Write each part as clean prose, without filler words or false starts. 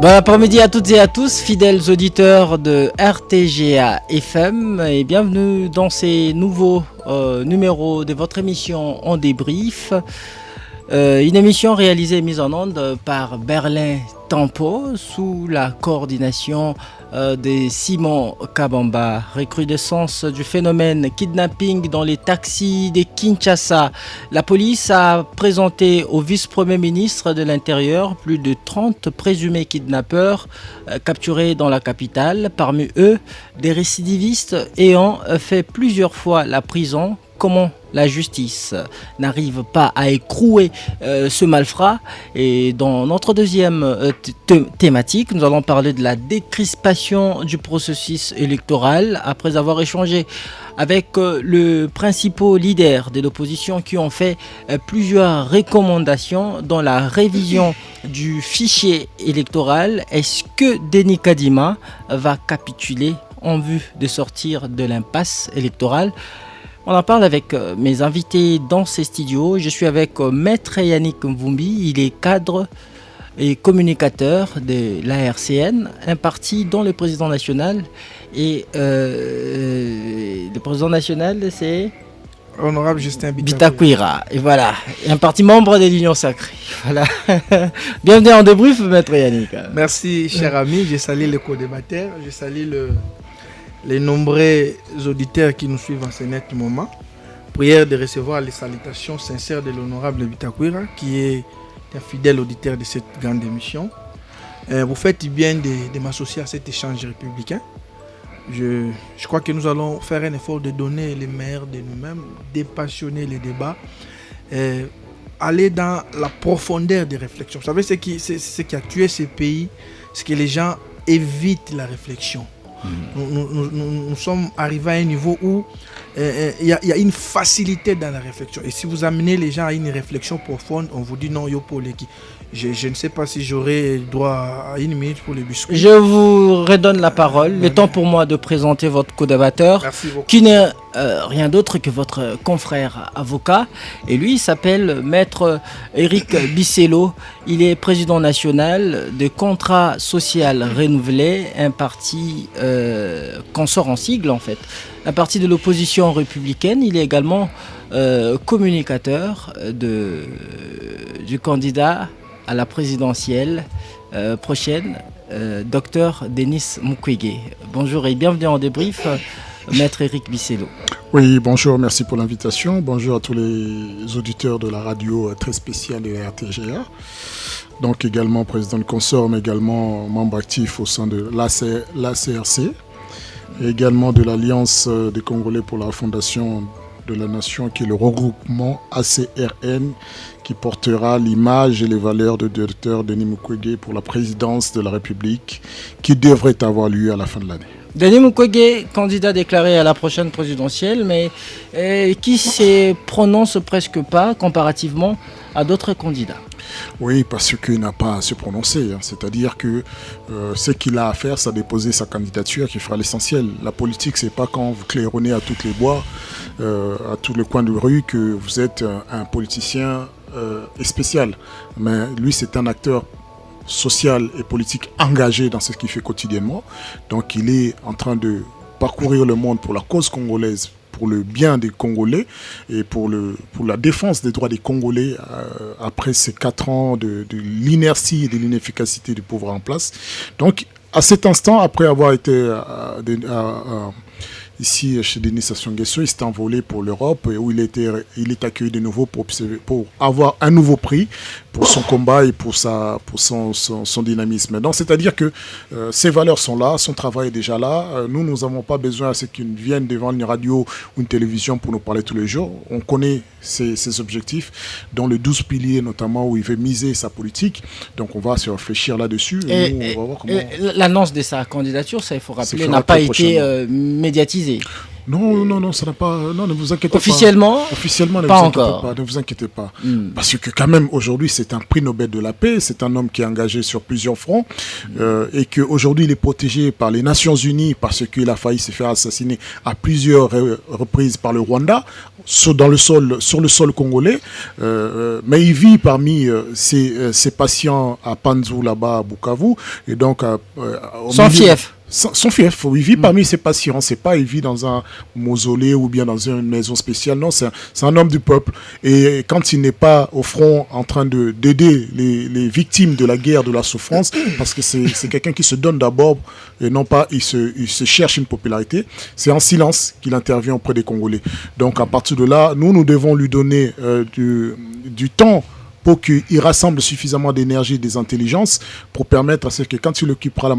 Bon après-midi à toutes et à tous, fidèles auditeurs de RTGA FM, et bienvenue dans ces nouveaux numéros de votre émission En Débrief. Une émission réalisée et mise en onde par Berlin Tempo sous la coordination de Simon Kabamba. Recrudescence du phénomène kidnapping dans les taxis de Kinshasa. La police a présenté au vice-premier ministre de l'Intérieur plus de 30 présumés kidnappeurs capturés dans la capitale. Parmi eux, des récidivistes ayant fait plusieurs fois la prison. Comment la justice n'arrive pas à écrouer ce malfrat. Et dans notre deuxième thématique, nous allons parler de la décrispation du processus électoral après avoir échangé avec le principal leader de l'opposition qui ont fait plusieurs recommandations dans la révision du fichier électoral. Est-ce que Denis Kadima va capituler en vue de sortir de l'impasse électorale? On en parle avec mes invités dans ces studios. Je suis avec Maître Yannick Mvumbi. Il est cadre et communicateur de l'ARCN, un parti dont le président national et le président national c'est Honorable Justin Bitakwira. Et voilà, un parti membre de l'Union Sacrée. Voilà. Bienvenue en débrief, Maître Yannick. Merci, cher ami. Je salue les co-débatteurs. Je salue les nombreux auditeurs qui nous suivent en ce net moment. Prière de recevoir les salutations sincères de l'honorable Bitakwira, qui est un fidèle auditeur de cette grande émission. Vous faites bien de m'associer à cet échange républicain. Je crois que nous allons faire un effort de donner les meilleurs de nous-mêmes, dépassionner les débats, aller dans la profondeur des réflexions. Vous savez, ce qui a tué ces pays, c'est que les gens évitent la réflexion. Nous sommes arrivés à un niveau où il y a une facilité dans la réflexion. Et si vous amenez les gens à une réflexion profonde, on vous dit non, yo pour les qui. Je ne sais pas si j'aurai droit à une minute pour les biscuits. Je vous redonne la parole. Le temps pour moi de présenter votre co-débatteur, qui n'est rien d'autre que votre confrère avocat. Et lui, il s'appelle Maître Éric Bisselot. Il est président national de Contrat Social Renouvelé, un parti qu'on sort en sigle en fait. Un parti de l'opposition républicaine. Il est également communicateur du candidat à la présidentielle prochaine, Dr Denis Mukwege. Bonjour et bienvenue en débrief, Maître Éric Bisselot. Oui, bonjour, merci pour l'invitation. Bonjour à tous les auditeurs de la radio très spéciale de la RTGA. Donc également président de consort, mais également membre actif au sein de l'ACRC. Et également de l'Alliance des Congolais pour la Fondation de la Nation, qui est le regroupement ACRN, qui portera l'image et les valeurs de Dr Denis Mukwege pour la présidence de la République, qui devrait avoir lieu à la fin de l'année. Denis Mukwege, candidat déclaré à la prochaine présidentielle, mais qui ne se prononce presque pas comparativement à d'autres candidats. Oui, parce qu'il n'a pas à se prononcer. C'est-à-dire que ce qu'il a à faire, c'est déposer sa candidature qui fera l'essentiel. La politique, c'est pas quand vous claironnez à toutes les bois, à tous les coins de rue, que vous êtes un politicien spécial. Mais lui, c'est un acteur social et politique engagé dans ce qu'il fait quotidiennement. Donc, il est en train de parcourir le monde pour la cause congolaise, pour le bien des Congolais et pour la défense des droits des Congolais après ces 4 ans de l'inertie et de l'inefficacité du pouvoir en place. Donc, à cet instant, après avoir été ici chez Denis Sassou Nguesso, il s'est envolé pour l'Europe où il est accueilli de nouveau pour avoir un nouveau prix pour son combat et pour son dynamisme. Donc, c'est-à-dire que ses valeurs sont là, son travail est déjà là. Nous n'avons pas besoin à ce qu'ils viennent devant une radio ou une télévision pour nous parler tous les jours. On connaît ses objectifs, dont le 12 piliers notamment, où il veut miser sa politique. Donc, on va se réfléchir là-dessus. Et nous, on va voir comment... L'annonce de sa candidature, ça il faut rappeler, n'a pas été médiatisée. Non, ça n'a pas. Non, ne vous inquiétez Officiellement, pas. Officiellement, ne pas vous encore. inquiétez pas. Ne vous inquiétez pas. Parce que quand même, aujourd'hui, c'est un prix Nobel de la paix. C'est un homme qui est engagé sur plusieurs fronts et qu'aujourd'hui, il est protégé par les Nations Unies parce qu'il a failli se faire assassiner à plusieurs reprises par le Rwanda sur le sol congolais. Mais il vit parmi ses patients à Panzu, là-bas, à Bukavu. Et donc, sans fief. Son fief, il vit parmi ses patients, c'est pas il vit dans un mausolée ou bien dans une maison spéciale, non, c'est un homme du peuple. Et quand il n'est pas au front en train d'aider les victimes de la guerre, de la souffrance, parce que c'est quelqu'un qui se donne d'abord et non pas il se cherche une popularité, c'est en silence qu'il intervient auprès des Congolais. Donc à partir de là, nous devons lui donner du temps pour qu'il rassemble suffisamment d'énergie et des intelligences pour permettre à ce que quand il occupera la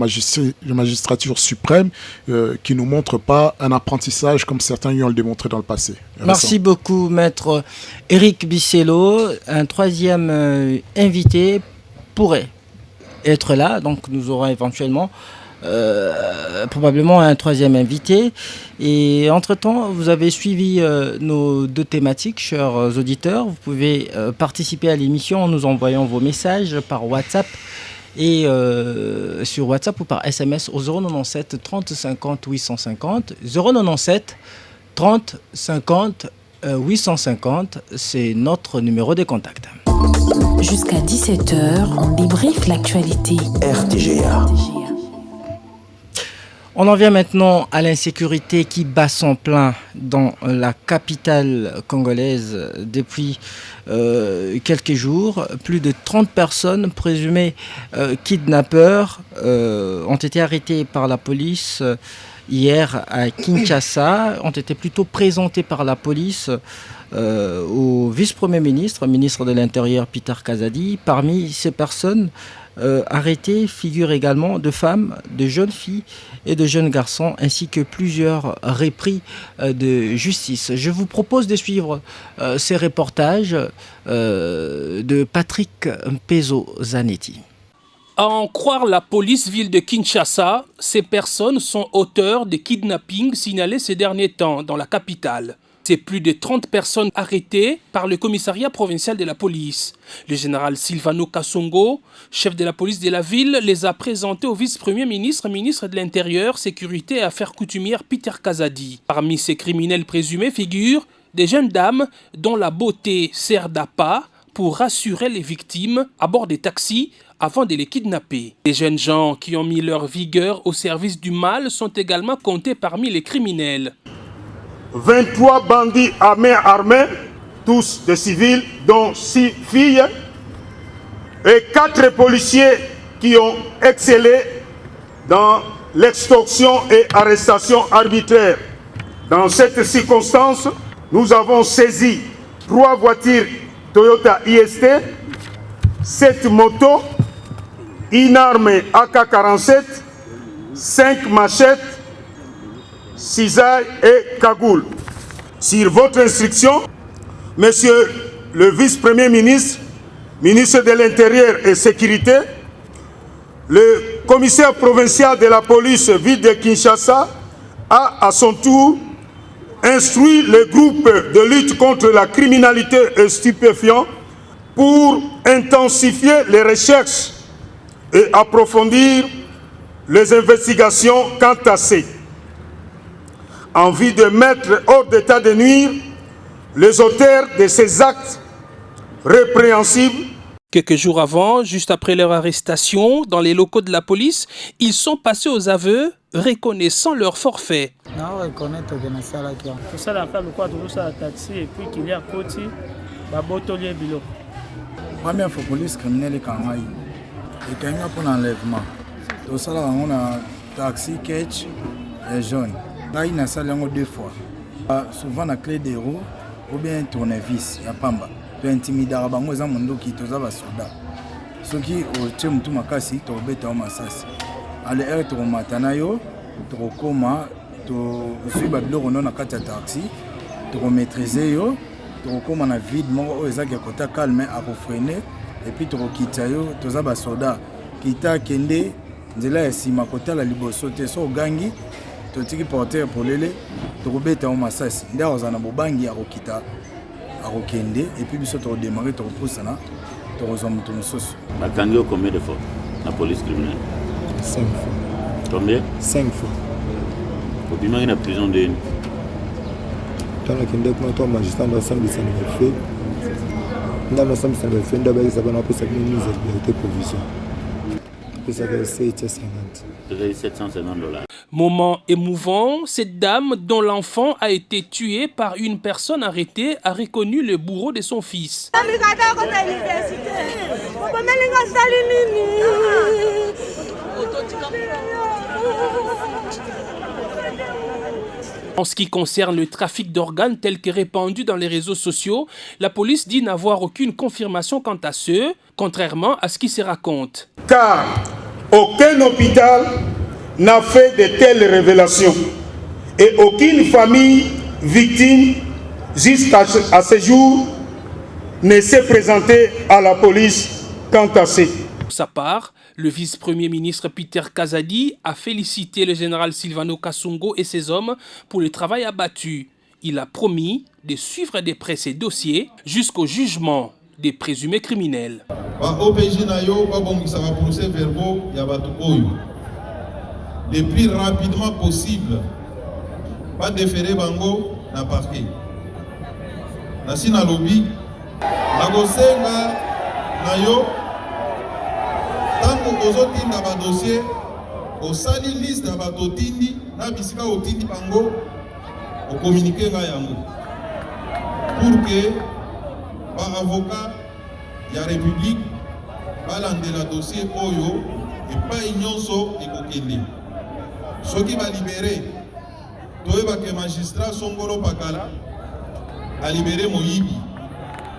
magistrature suprême, qu'il ne nous montre pas un apprentissage comme certains lui ont le démontré dans le passé. Merci beaucoup, maître Éric Bissello. Un troisième invité pourrait être là, donc nous aurons éventuellement probablement un troisième invité. Et entre-temps, vous avez suivi nos deux thématiques, chers auditeurs. Vous pouvez participer à l'émission en nous envoyant vos messages par WhatsApp et sur WhatsApp ou par SMS au 097 30 50 850. 097 30 50 850, c'est notre numéro de contact. Jusqu'à 17h, on débriefe l'actualité. RTGA. On en vient maintenant à l'insécurité qui bat son plein dans la capitale congolaise depuis quelques jours. Plus de 30 personnes présumées kidnappeurs ont été arrêtées par la police hier à Kinshasa, ont été plutôt présentées par la police au vice-premier ministre, ministre de l'Intérieur Peter Kazadi. Parmi ces personnes arrêtées figurent également de femmes, de jeunes filles et de jeunes garçons, ainsi que plusieurs repris de justice. Je vous propose de suivre ces reportages de Patrick Mpezo-Zanetti. À en croire la police ville de Kinshasa, ces personnes sont auteurs de kidnappings signalés ces derniers temps dans la capitale. C'est plus de 30 personnes arrêtées par le commissariat provincial de la police. Le général Silvano Kassongo, chef de la police de la ville, les a présentés au vice-premier ministre, ministre de l'Intérieur, Sécurité et Affaires coutumières Peter Kazadi. Parmi ces criminels présumés figurent des jeunes dames dont la beauté sert d'appât pour rassurer les victimes à bord des taxis avant de les kidnapper. Les jeunes gens qui ont mis leur vigueur au service du mal sont également comptés parmi les criminels. 23 bandits à main armée, tous des civils, dont 6 filles, et 4 policiers qui ont excellé dans l'extorsion et arrestation arbitraire. Dans cette circonstance, nous avons saisi 3 voitures Toyota IST, 7 motos, une arme AK-47, 5 machettes, cisailles et cagoules. Sur votre instruction, Monsieur le vice-premier ministre, ministre de l'Intérieur et Sécurité, le commissaire provincial de la police ville de Kinshasa a à son tour instruit le groupe de lutte contre la criminalité et stupéfiants pour intensifier les recherches et approfondir les investigations quant à ces. En vue de mettre hors d'état de nuire les auteurs de ces actes répréhensibles. Quelques jours avant, juste après leur arrestation dans les locaux de la police, ils sont passés aux aveux, reconnaissant leur forfait. Première fois police criminelle kangai et kanga pour l'enlèvement. Tout ça là on a taxi catch et jaune. Là il a ça 2 fois. Souvent la clé des roues ou bien tournevis ya pamba. To intimidara bango za mundoki toza ba soda. Soki o tchemu tu makasi to beta o masasi. Ale er to matana yo to koma to suiba biloko non na kati ya taxi to maîtriser yo to koma na vide moko o ezaki kota calme a freiner et puis to kita yo toza ba soda kita kende nzela ya sima kota la liboso te so gangi totiki porteur polele tokobeta o masasi nde akozala na bobangi akokita akokende et puis biso tokodémarre tokopusana tokozwa moto mosusu. Bakangi combien de fois la police criminelle? 5 fois. Combien? 5 fois. Obimaki na prison de tala kende kuna to magistrat ndo asambisa na fait ndama asambisa na fait ndaba isa bana pesa kini mise de liberté provisoire pesa que c'est 750 $. Moment émouvant, cette dame dont l'enfant a été tué par une personne arrêtée a reconnu le bourreau de son fils. En ce qui concerne le trafic d'organes tel que répandu dans les réseaux sociaux, la police dit n'avoir aucune confirmation quant à ce, contrairement à ce qui se raconte. Car aucun hôpital n'a fait de telles révélations et aucune famille victime jusqu'à ce jour ne s'est présentée à la police quant à ce. Pour sa part, le vice-premier ministre Peter Kazadi a félicité le général Silvano Kassungo et ses hommes pour le travail abattu. Il a promis de suivre de près ces dossiers jusqu'au jugement des présumés criminels. Le plus rapidement possible, pas déférer bango na parquet. Nasina lobby, nagosenga nayo, tango ozotinda ba dossier, osali liste na batotindi, na bisika otindi bango, o communiquer nga yango. Pour que ba avocat ya République balande la dossier oyo et pas inyonso ekokende. Ceux qui va libérer, que magistrat Songolo Pakala a libéré Moïbi.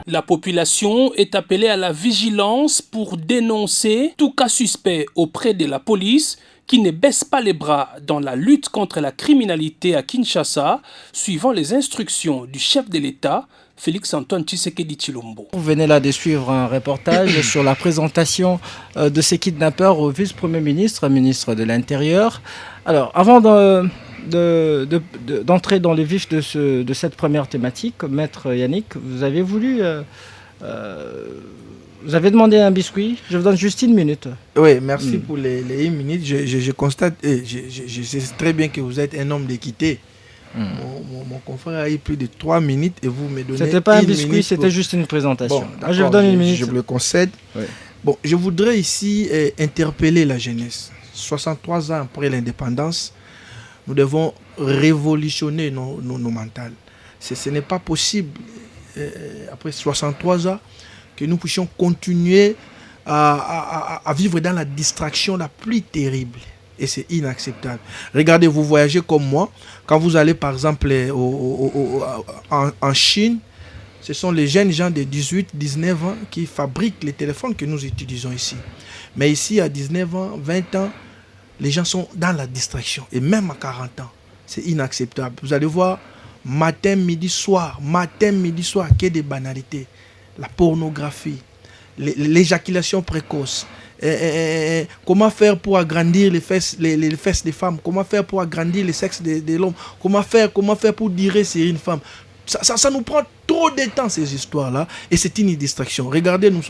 La population est appelée à la vigilance pour dénoncer tout cas suspect auprès de la police qui ne baisse pas les bras dans la lutte contre la criminalité à Kinshasa, suivant les instructions du chef de l'État, Félix-Antoine Tshisekedi Tshilombo. Vous venez là de suivre un reportage sur la présentation de ces kidnappeurs au vice-premier ministre, ministre de l'Intérieur. Alors, avant d'entrer dans le vif de cette première thématique, Maître Yannick, vous avez voulu... vous avez demandé un biscuit, je vous donne juste 1 minute. Oui, merci pour les 1 minute. Je constate, je sais très bien que vous êtes un homme d'équité. Mon confrère a eu plus de 3 minutes et vous me donnez. C'était pas un biscuit, c'était juste une présentation. Bon, je vous donne 1 minute. Je vous le concède. Oui. Bon, je voudrais ici interpeller la jeunesse. 63 ans après l'indépendance, nous devons révolutionner nos mentales. Ce n'est pas possible, après 63 ans, que nous puissions continuer à vivre dans la distraction la plus terrible. Et c'est inacceptable. Regardez, vous voyagez comme moi. Quand vous allez par exemple en Chine, ce sont les jeunes gens de 18, 19 ans qui fabriquent les téléphones que nous utilisons ici. Mais ici, à 19 ans, 20 ans, les gens sont dans la distraction. Et même à 40 ans, c'est inacceptable. Vous allez voir, matin, midi, soir, qu'il y a des banalités. La pornographie, l'éjaculation précoce. Comment faire pour agrandir les fesses des femmes, comment faire pour agrandir les sexes de l'homme, comment faire pour dire c'est une femme. Ça nous prend trop de temps, ces histoires-là, et c'est une distraction. Regardez, nous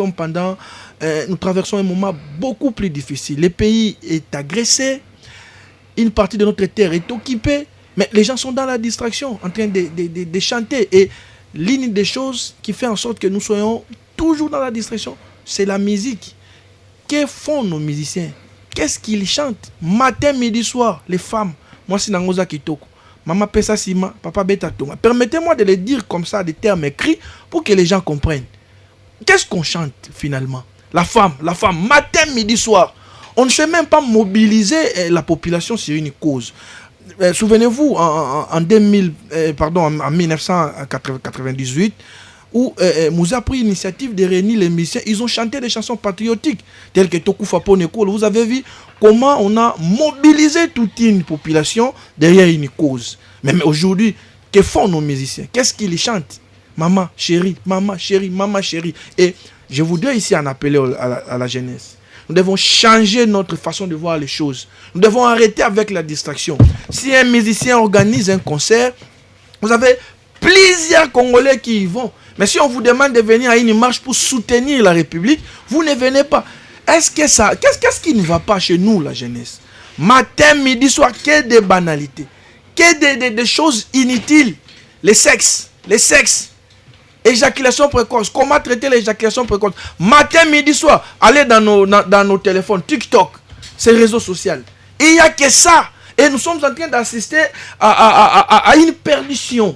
traversons un moment beaucoup plus difficile. Le pays est agressé, une partie de notre terre est occupée, mais les gens sont dans la distraction, en train de chanter. Et l'une des choses qui fait en sorte que nous soyons toujours dans la distraction, c'est la musique. Que font nos musiciens? Qu'est-ce qu'ils chantent? Matin, midi, soir, les femmes. Moi, c'est Nangoza Kitoko. Maman Pesa Sima, Papa Beta Tonga. Permettez-moi de les dire comme ça, des termes écrits, pour que les gens comprennent. Qu'est-ce qu'on chante finalement? La femme, matin, midi, soir. On ne sait même pas mobiliser la population sur une cause. Souvenez-vous, en 1998, où Moussa a pris l'initiative de réunir les musiciens, ils ont chanté des chansons patriotiques, telles que Tokufa Ponekolo. Vous avez vu comment on a mobilisé toute une population derrière une cause. Mais aujourd'hui, que font nos musiciens? Qu'est-ce qu'ils chantent? Maman chérie, maman chérie, maman chérie. Et je voudrais ici en appeler à la jeunesse. Nous devons changer notre façon de voir les choses. Nous devons arrêter avec la distraction. Si un musicien organise un concert, vous avez plusieurs Congolais qui y vont. Mais si on vous demande de venir à une marche pour soutenir la République, vous ne venez pas. Est-ce que ça... Qu'est-ce qui ne va pas chez nous, la jeunesse? Matin, midi, soir, que des banalités. Que des choses inutiles. Les sexes. Éjaculation précoce. Comment traiter l'éjaculation précoce? Matin, midi, soir, allez dans nos téléphones, TikTok, ces réseaux sociaux. Il n'y a que ça. Et nous sommes en train d'assister à une perdition.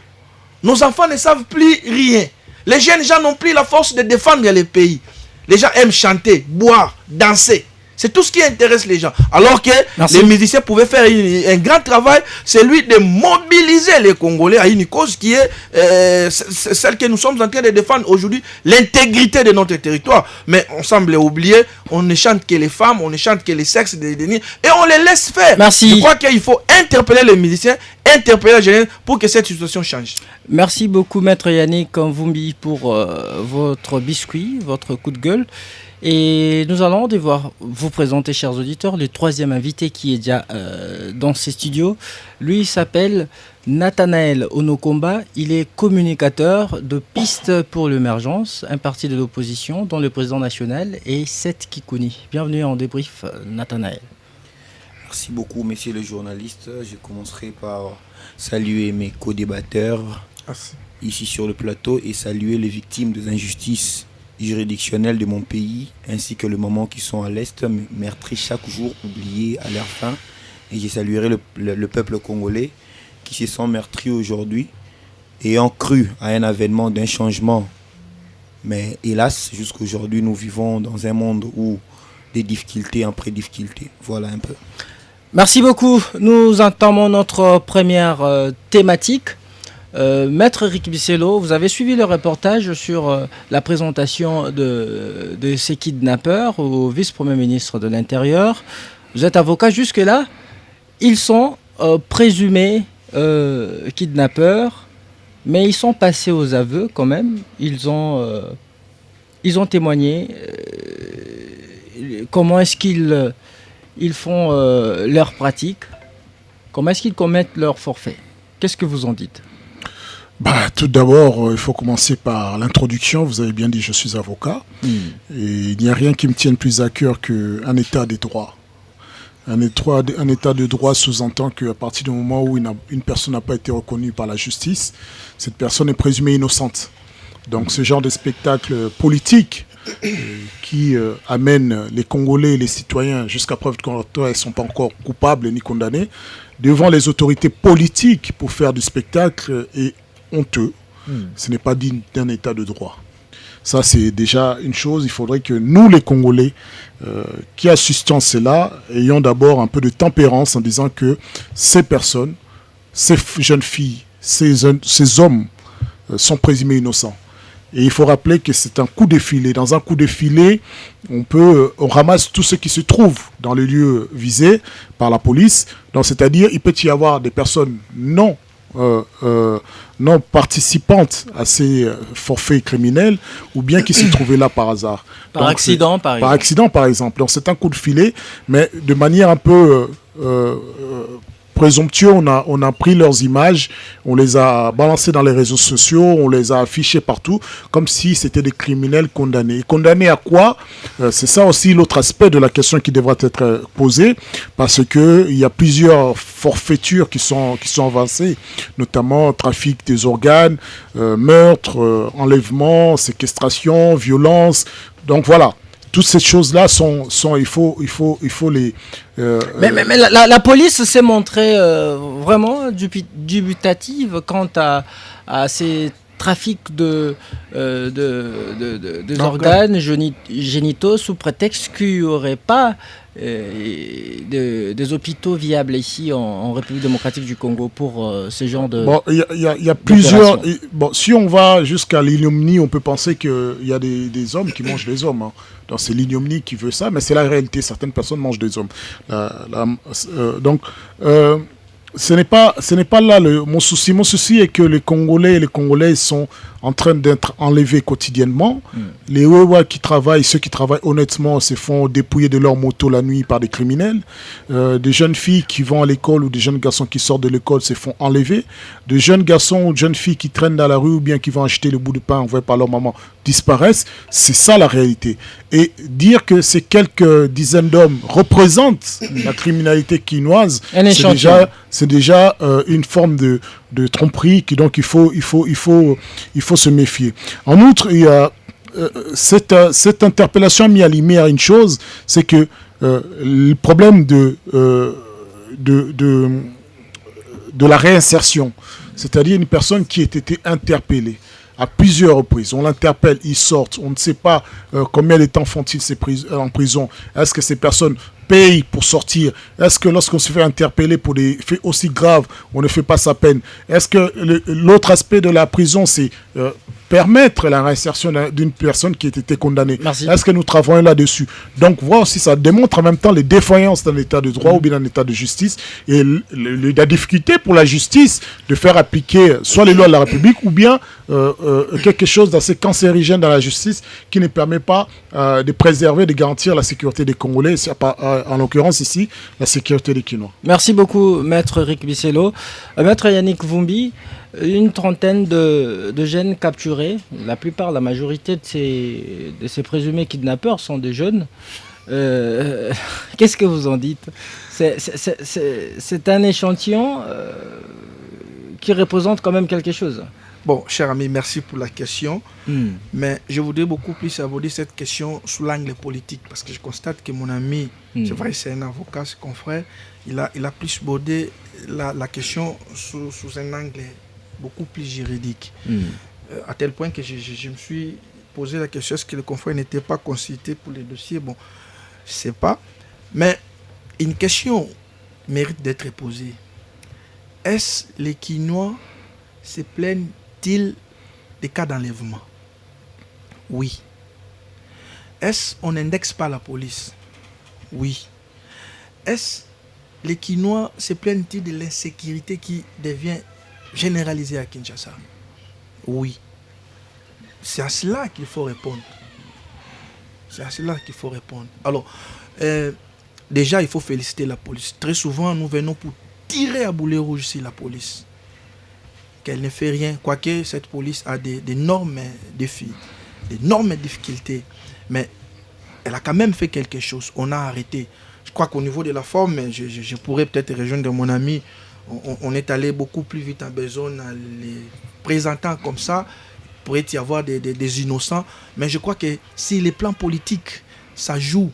Nos enfants ne savent plus rien. Les jeunes gens n'ont plus la force de défendre les pays. Les gens aiment chanter, boire, danser. C'est tout ce qui intéresse les gens. Alors que les musiciens pouvaient faire un grand travail, celui de mobiliser les Congolais à une cause qui est celle que nous sommes en train de défendre aujourd'hui, l'intégrité de notre territoire. Mais on semble oublier, on ne chante que les femmes, on ne chante que les sexes, et on les laisse faire. Merci. Je crois qu'il faut interpeller les musiciens, interpeller la jeunesse pour que cette situation change. Merci beaucoup, Maître Yannick Mvumbi, pour votre biscuit, votre coup de gueule. Et nous allons devoir vous présenter, chers auditeurs, le troisième invité qui est déjà dans ces studios. Lui, il s'appelle Nathanaël Onokomba. Il est communicateur de Piste pour l'émergence, un parti de l'opposition dont le président national est Seth Kikouni. Bienvenue en débrief, Nathanaël. Merci beaucoup, messieurs les journalistes. Je commencerai par saluer mes co-débatteurs ici sur le plateau et saluer les victimes des injustices juridictionnelles de mon pays, ainsi que les mamans qui sont à l'Est, meurtries chaque jour, oubliées à leur fin. Et je saluerai le peuple congolais qui se sent meurtri aujourd'hui, ayant cru à un avènement d'un changement. Mais hélas, jusqu'aujourd'hui, nous vivons dans un monde où des difficultés après difficultés. Voilà un peu. Merci beaucoup. Nous entamons notre première thématique. Maître Eric Bissello, vous avez suivi le reportage sur la présentation de ces kidnappeurs au vice-premier ministre de l'Intérieur. Vous êtes avocat jusque-là. Ils sont présumés kidnappeurs, mais ils sont passés aux aveux quand même. Ils ont témoigné. Comment est-ce qu'ils font leur pratique? Comment est-ce qu'ils commettent leur forfait? Qu'est-ce que vous en dites? Tout d'abord, il faut commencer par l'introduction. Vous avez bien dit, je suis avocat. Et il n'y a rien qui me tienne plus à cœur qu'un état des droits. Un état de droit sous-entend qu'à partir du moment où une personne n'a pas été reconnue par la justice, cette personne est présumée innocente. Donc ce genre de spectacle politique qui amène les Congolais et les citoyens, jusqu'à preuve de contraire, ils ne sont pas encore coupables ni condamnés, devant les autorités politiques pour faire du spectacle est honteux. Ce n'est pas digne d'un état de droit. Ça, c'est déjà une chose. Il faudrait que nous, les Congolais, qui assistons cela, ayons d'abord un peu de tempérance en disant que ces personnes, ces jeunes filles, ces hommes sont présumés innocents. Et il faut rappeler que c'est un coup de filet. Dans un coup de filet, on ramasse tout ce qui se trouve dans les lieux visés par la police. Donc, c'est-à-dire, il peut y avoir des personnes non participantes à ces forfaits criminels, ou bien qui se trouvaient là par hasard. Par accident, par exemple. Par accident, par exemple. Donc c'est un coup de filet, mais de manière un peu présomptueux, on a pris leurs images, on les a balancées dans les réseaux sociaux, on les a affichées partout, comme si c'était des criminels condamnés. Et condamnés à quoi? C'est ça aussi l'autre aspect de la question qui devra être posée, parce qu'il y a plusieurs forfaitures qui sont avancées, notamment trafic des organes, meurtre, enlèvement, séquestration, violence. Donc voilà. Toutes ces choses-là il faut les... Mais la police s'est montrée vraiment dubitative quant à ces trafics de organes génitaux sous prétexte qu'il n'y aurait pas des hôpitaux viables ici en République démocratique du Congo pour ce genre de... Bon, il y a plusieurs... Bon, si on va jusqu'à l'ignominie, on peut penser qu'il y a des hommes qui mangent des hommes. Hein. Donc c'est l'ignominie qui veut ça, mais c'est la réalité. Certaines personnes mangent des hommes. Donc... ce n'est pas là mon souci. Mon souci est que les Congolais et les Congolaises sont en train d'être enlevés quotidiennement. Les Wewa qui travaillent, ceux qui travaillent honnêtement, se font dépouiller de leur moto la nuit par des criminels. Des jeunes filles qui vont à l'école ou des jeunes garçons qui sortent de l'école se font enlever. De jeunes garçons ou de jeunes filles qui traînent dans la rue ou bien qui vont acheter le bout de pain envoyé par leur maman disparaissent. C'est ça la réalité. Et dire que ces quelques dizaines d'hommes représentent la criminalité quinoise, c'est déjà une forme de tromperie donc il faut se méfier. En outre, il y a cette interpellation a mis à lumière une chose, c'est que le problème de la réinsertion, c'est-à-dire une personne qui a été interpellée à plusieurs reprises, on l'interpelle, ils sortent, on ne sait pas combien de temps font-ils en prison, est-ce que ces personnes payent pour sortir, est-ce que lorsqu'on se fait interpeller pour des faits aussi graves, on ne fait pas sa peine, est-ce que l'autre aspect de la prison, c'est permettre la réinsertion d'une personne qui a été condamnée. Merci. Est-ce que nous travaillons là-dessus? Donc, voir si ça démontre en même temps les défaillances d'un état de droit ou bien d'un état de justice et la difficulté pour la justice de faire appliquer soit les lois de la République ou bien quelque chose d'assez cancérigène dans la justice qui ne permet pas de préserver, de garantir la sécurité des Congolais, en l'occurrence ici, la sécurité des Kinois. Merci beaucoup, Maître Rick Bissello. Maître Yannick Vumbi, une trentaine de jeunes capturés. La majorité de ces présumés kidnappeurs sont des jeunes. Qu'est-ce que vous en dites? C'est un échantillon qui représente quand même quelque chose. Bon, cher ami, merci pour la question. Mais je voudrais beaucoup plus aborder cette question sous l'angle politique, parce que je constate que mon ami, c'est vrai, c'est un avocat, c'est confrère, il a plus abordé la question sous un angle beaucoup plus juridique. À tel point que je me suis posé la question, est-ce que le confrère n'était pas consulté pour les dossiers? Bon, je ne sais pas. Mais une question mérite d'être posée. Est-ce les Kinois se plaignent-ils des cas d'enlèvement? Oui. Est-ce qu'on n'indexe pas la police? Oui. Est-ce les Kinois se plaignent-ils de l'insécurité qui devient généralisée à Kinshasa? Oui. C'est à cela qu'il faut répondre. C'est à cela qu'il faut répondre. Alors, déjà, il faut féliciter la police. Très souvent, nous venons pour tirer à boulet rouge sur la police. Qu'elle ne fait rien, quoique cette police a d'énormes défis, d'énormes difficultés. Mais elle a quand même fait quelque chose. On a arrêté. Je crois qu'au niveau de la forme, je pourrais peut-être rejoindre mon ami. On est allé beaucoup plus vite en besoin en les présentant comme ça. Il pourrait y avoir des innocents. Mais je crois que si les plans politiques, ça joue.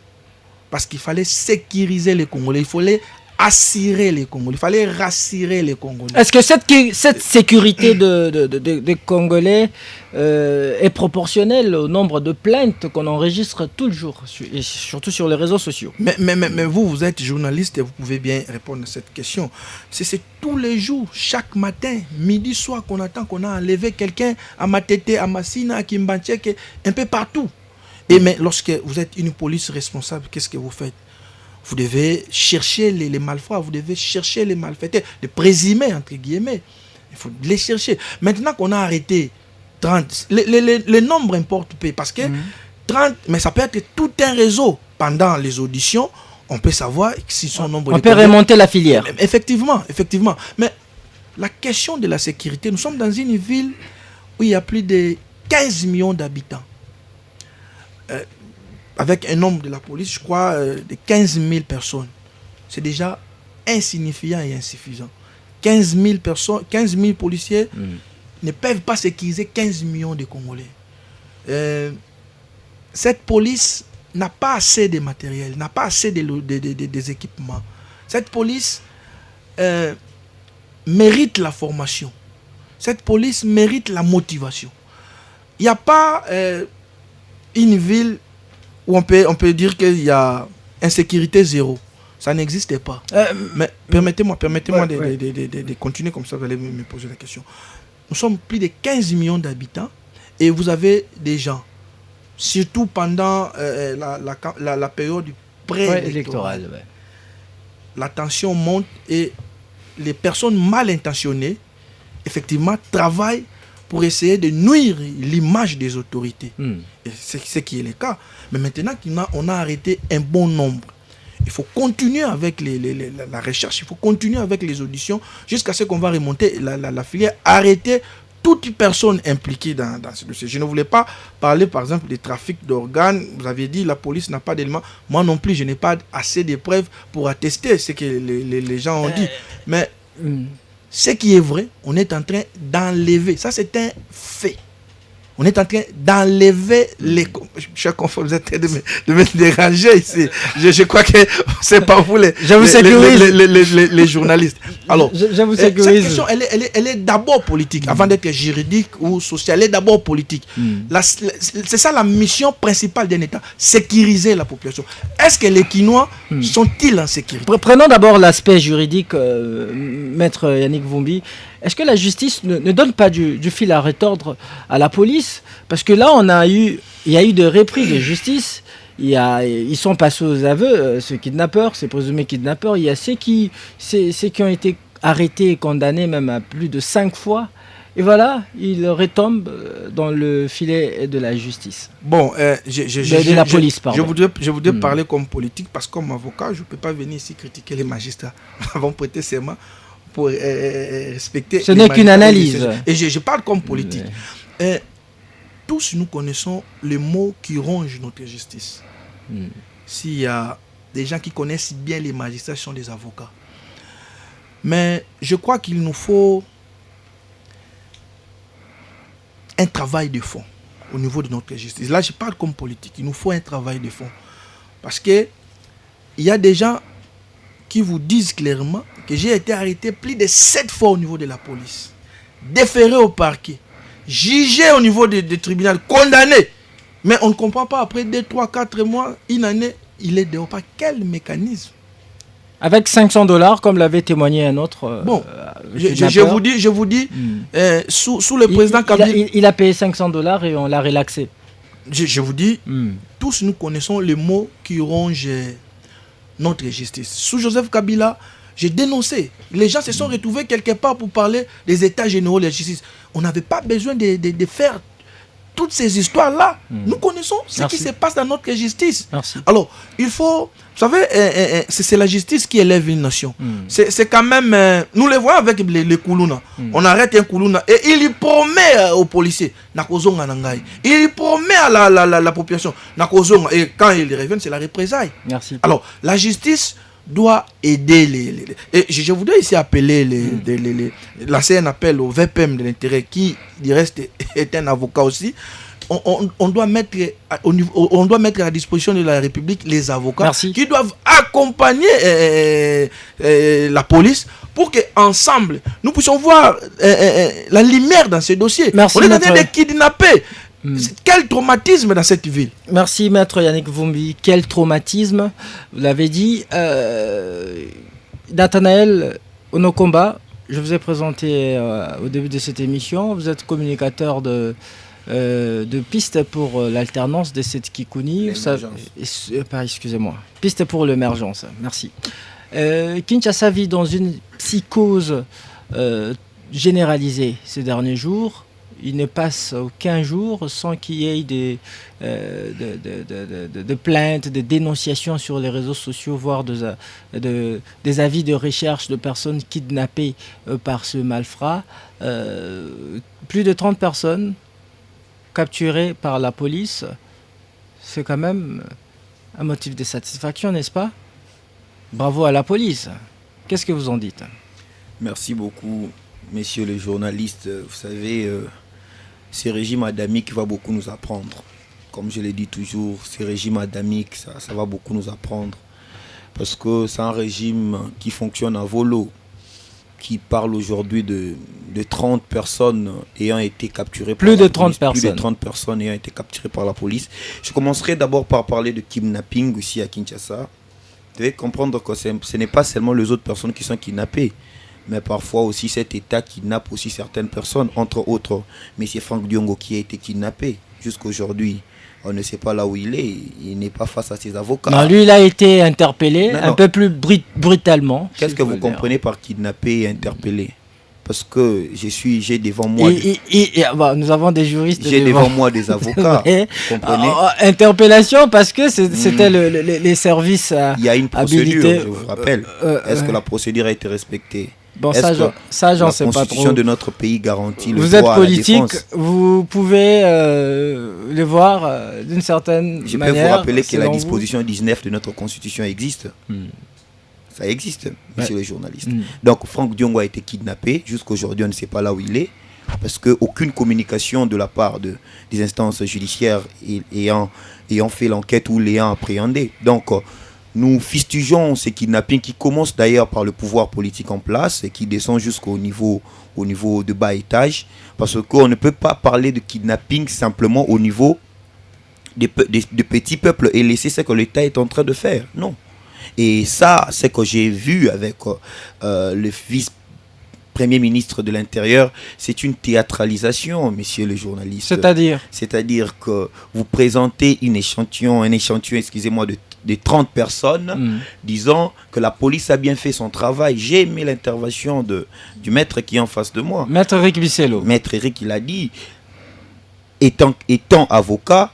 Parce qu'il fallait sécuriser les Congolais. Il fallait assurer les Congolais. Il fallait rassurer les Congolais. Est-ce que cette sécurité des Congolais est proportionnelle au nombre de plaintes qu'on enregistre tout le jour, et surtout sur les réseaux sociaux? Mais vous êtes journaliste et vous pouvez bien répondre à cette question. C'est tous les jours, chaque matin, midi, soir, qu'on attend qu'on a enlevé quelqu'un à Matete, à Massina, à Kimbanchek, un peu partout. Et mais lorsque vous êtes une police responsable, qu'est-ce que vous faites? Vous devez chercher les malfrats, vous devez chercher les malfaiteurs, les présumés, entre guillemets. Il faut les chercher. Maintenant qu'on a arrêté 30, les nombres importent peu, parce que 30, mais ça peut être tout un réseau. Pendant les auditions, on peut savoir s'ils sont nombreux. On peut remonter la filière. Effectivement. Mais la question de la sécurité, nous sommes dans une ville où il y a plus de 15 millions d'habitants. Avec un nombre de la police, je crois, de 15 000 personnes. C'est déjà insignifiant et insuffisant. 15 000 personnes, 15 000 policiers ne peuvent pas sécuriser 15 millions de Congolais. Cette police n'a pas assez de matériel, n'a pas assez des équipements. Cette police mérite la formation. Cette police mérite la motivation. Il n'y a pas une ville où on peut dire qu'il y a insécurité zéro. Ça n'existe pas. Mais permettez-moi de continuer comme ça, vous allez me poser la question. Nous sommes plus de 15 millions d'habitants et vous avez des gens, surtout pendant la période du pré-électoral. La tension monte et les personnes mal intentionnées, effectivement, travaillent pour essayer de nuire l'image des autorités. Et c'est ce qui est le cas. Mais maintenant qu'on a arrêté un bon nombre, il faut continuer avec la recherche, il faut continuer avec les auditions jusqu'à ce qu'on va remonter la filière, arrêter toute personne impliquée dans ce dossier. Je ne voulais pas parler, par exemple, des trafics d'organes. Vous avez dit la police n'a pas d'éléments. Moi non plus, je n'ai pas assez de preuves pour attester ce que les gens ont dit. Mais ce qui est vrai, on est en train d'enlever. Ça, c'est un fait. On est en train d'enlever les... Je confond, vous êtes en train de me déranger ici. Je crois que c'est pas vous les journalistes. Alors, cette question, elle est d'abord politique. Avant d'être juridique ou sociale, elle est d'abord politique. C'est ça la mission principale d'un État. Sécuriser la population. Est-ce que les Kinois sont-ils en sécurité? Prenons d'abord l'aspect juridique, Maître Yannick Vumbi. Est-ce que la justice ne donne pas du fil à retordre à la police? Parce que là, il y a eu des repris de justice. Ils sont passés aux aveux, ce kidnappeur, ces présumés kidnappeurs. Il y a ceux qui ont été arrêtés et condamnés même à plus de 5 fois. Et voilà, ils retombent dans le filet de la justice. Bon, de la police, pardon. Je voudrais parler comme politique parce que comme avocat, je ne peux pas venir ici critiquer les magistrats. Nous avons prêté serment pour respecter. Ce n'est qu'une analyse. Et je parle comme politique. Tous nous connaissons les mots qui rongent notre justice. S'il y a des gens qui connaissent bien les magistrats, ce sont des avocats. Mais je crois qu'il nous faut un travail de fond au niveau de notre justice. Là, je parle comme politique. Il nous faut un travail de fond. Parce que il y a des gens qui vous disent clairement que j'ai été arrêté plus de 7 fois au niveau de la police, déféré au parquet, jugé au niveau du tribunal, condamné. Mais on ne comprend pas, après 2, 3, 4 mois, une année, il est dehors. Par quel mécanisme? Avec $500, comme l'avait témoigné un autre. Bon, je vous dis, sous le président Kabila. Il a payé $500 et on l'a relaxé. Je vous dis, tous nous connaissons les mots qui rongent notre justice. Sous Joseph Kabila, j'ai dénoncé. Les gens se sont retrouvés quelque part pour parler des états généraux de la justice. On n'avait pas besoin de faire toutes ces histoires-là. Nous connaissons ce qui se passe dans notre justice. Merci. Alors, il faut... Vous savez, c'est la justice qui élève une nation. C'est quand même... nous les voyons avec les Koulouna. On arrête un Koulouna et il promet aux policiers. Il promet à la population. Et quand ils reviennent, c'est la représailles. Merci. Alors, la justice doit aider et je voudrais ici appeler lancer un appel au VPM de l'intérêt qui du reste est un avocat aussi. On doit mettre à la disposition de la République les avocats qui doivent accompagner la police pour qu'ensemble nous puissions voir la lumière dans ce dossier. Merci, on est en train de kidnapper. Quel traumatisme dans cette ville. Merci Maître Yannick Vumbi. Quel traumatisme, vous l'avez dit. Nathanaël Onokomba, je vous ai présenté au début de cette émission. Vous êtes communicateur de pistes pour l'alternance de cette Kikouni. Excusez-moi. Pistes pour l'émergence. Merci. Kinshasa vit dans une psychose généralisée ces derniers jours. Il ne passe aucun jour sans qu'il y ait des plaintes, des dénonciations sur les réseaux sociaux, voire des avis de recherche de personnes kidnappées par ce malfrat. Plus de 30 personnes capturées par la police. C'est quand même un motif de satisfaction, n'est-ce pas? Bravo à la police. Qu'est-ce que vous en dites? Merci beaucoup, messieurs les journalistes. Vous savez... ce régime adamique va beaucoup nous apprendre. Comme je l'ai dit toujours, ce régime adamique, ça va beaucoup nous apprendre. Parce que c'est un régime qui fonctionne à volo, qui parle aujourd'hui de 30 personnes ayant été capturées par la police. Plus de 30 personnes ayant été capturées par la police. Je commencerai d'abord par parler de kidnapping aussi à Kinshasa. Vous devez comprendre que ce n'est pas seulement les autres personnes qui sont kidnappées. Mais parfois aussi cet État kidnappe aussi certaines personnes, entre autres M. Franck Diongo qui a été kidnappé jusqu'à aujourd'hui. On ne sait pas là où il est, il n'est pas face à ses avocats. Non, lui il a été interpellé un peu plus brutalement. Qu'est-ce que vous comprenez par kidnapper et interpeller? parce que j'ai devant moi... nous avons des juristes. J'ai devant moi des avocats, vous comprenez? Interpellation parce que c'était les services il y a une procédure, habilités. je vous rappelle. Est-ce que la procédure a été respectée? Bon, ça, j'en sais pas trop. La constitution de notre pays garantit le droit à la défense. Vous êtes politique, vous pouvez le voir d'une certaine manière. Je peux vous rappeler que la disposition 19 de notre constitution existe. Ça existe, monsieur le journaliste. Donc, Franck Diongo a été kidnappé. Jusqu'aujourd'hui, on ne sait pas là où il est. Parce qu'aucune communication de la part des instances judiciaires ayant fait l'enquête ou l'ayant appréhendé. Donc, nous fustigeons ces kidnappings qui commencent d'ailleurs par le pouvoir politique en place et qui descend jusqu'au niveau de bas étage. Parce qu'on ne peut pas parler de kidnapping simplement au niveau des petits peuples et laisser ce que l'État est en train de faire. Non. Et ça, c'est que j'ai vu avec le vice-premier ministre de l'Intérieur, c'est une théâtralisation, messieurs les journalistes. C'est-à-dire que vous présentez un échantillon, excusez-moi, de 30 personnes, disant que la police a bien fait son travail. J'ai aimé l'intervention du maître qui est en face de moi. Maître Eric Bissello. Maître Eric, il a dit, étant avocat,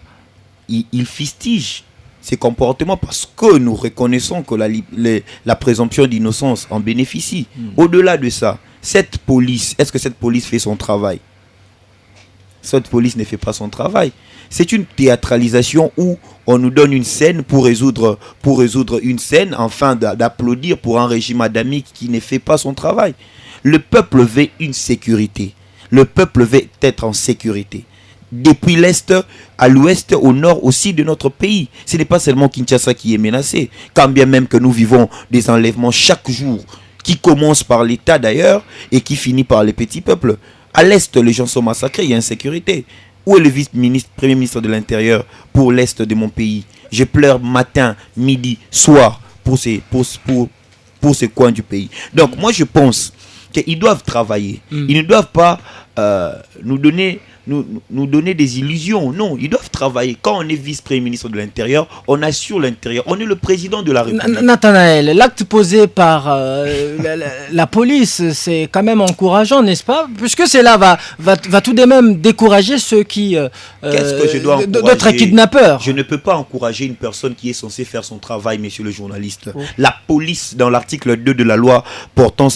il fustige ces comportements parce que nous reconnaissons que la présomption d'innocence en bénéficie. Au-delà de ça, est-ce que cette police fait son travail? Cette police ne fait pas son travail. C'est une théâtralisation où on nous donne une scène pour résoudre une scène, enfin d'applaudir pour un régime adamique qui ne fait pas son travail. Le peuple veut une sécurité. Le peuple veut être en sécurité. Depuis l'Est à l'Ouest, au Nord aussi de notre pays. Ce n'est pas seulement Kinshasa qui est menacé. Quand bien même que nous vivons des enlèvements chaque jour, qui commencent par l'État d'ailleurs et qui finit par les petits peuples. À l'Est, les gens sont massacrés, il y a insécurité. Où est le premier ministre de l'Intérieur pour l'Est de mon pays? Je pleure matin, midi, soir pour ces coins du pays. Donc moi je pense qu'ils doivent travailler. Ils ne doivent pas nous donner des illusions. Non, ils doivent travailler. Quand on est vice-premier ministre de l'Intérieur, on assure l'Intérieur. On est le président de la République. Nathanaël, l'acte posé par la police, c'est quand même encourageant, n'est-ce pas? Puisque cela va tout de même décourager ceux qui... Qu'est-ce que je dois encourager? D'autres kidnappeurs. Je ne peux pas encourager une personne qui est censée faire son travail, monsieur le journaliste. La police, dans l'article 2 de la loi portant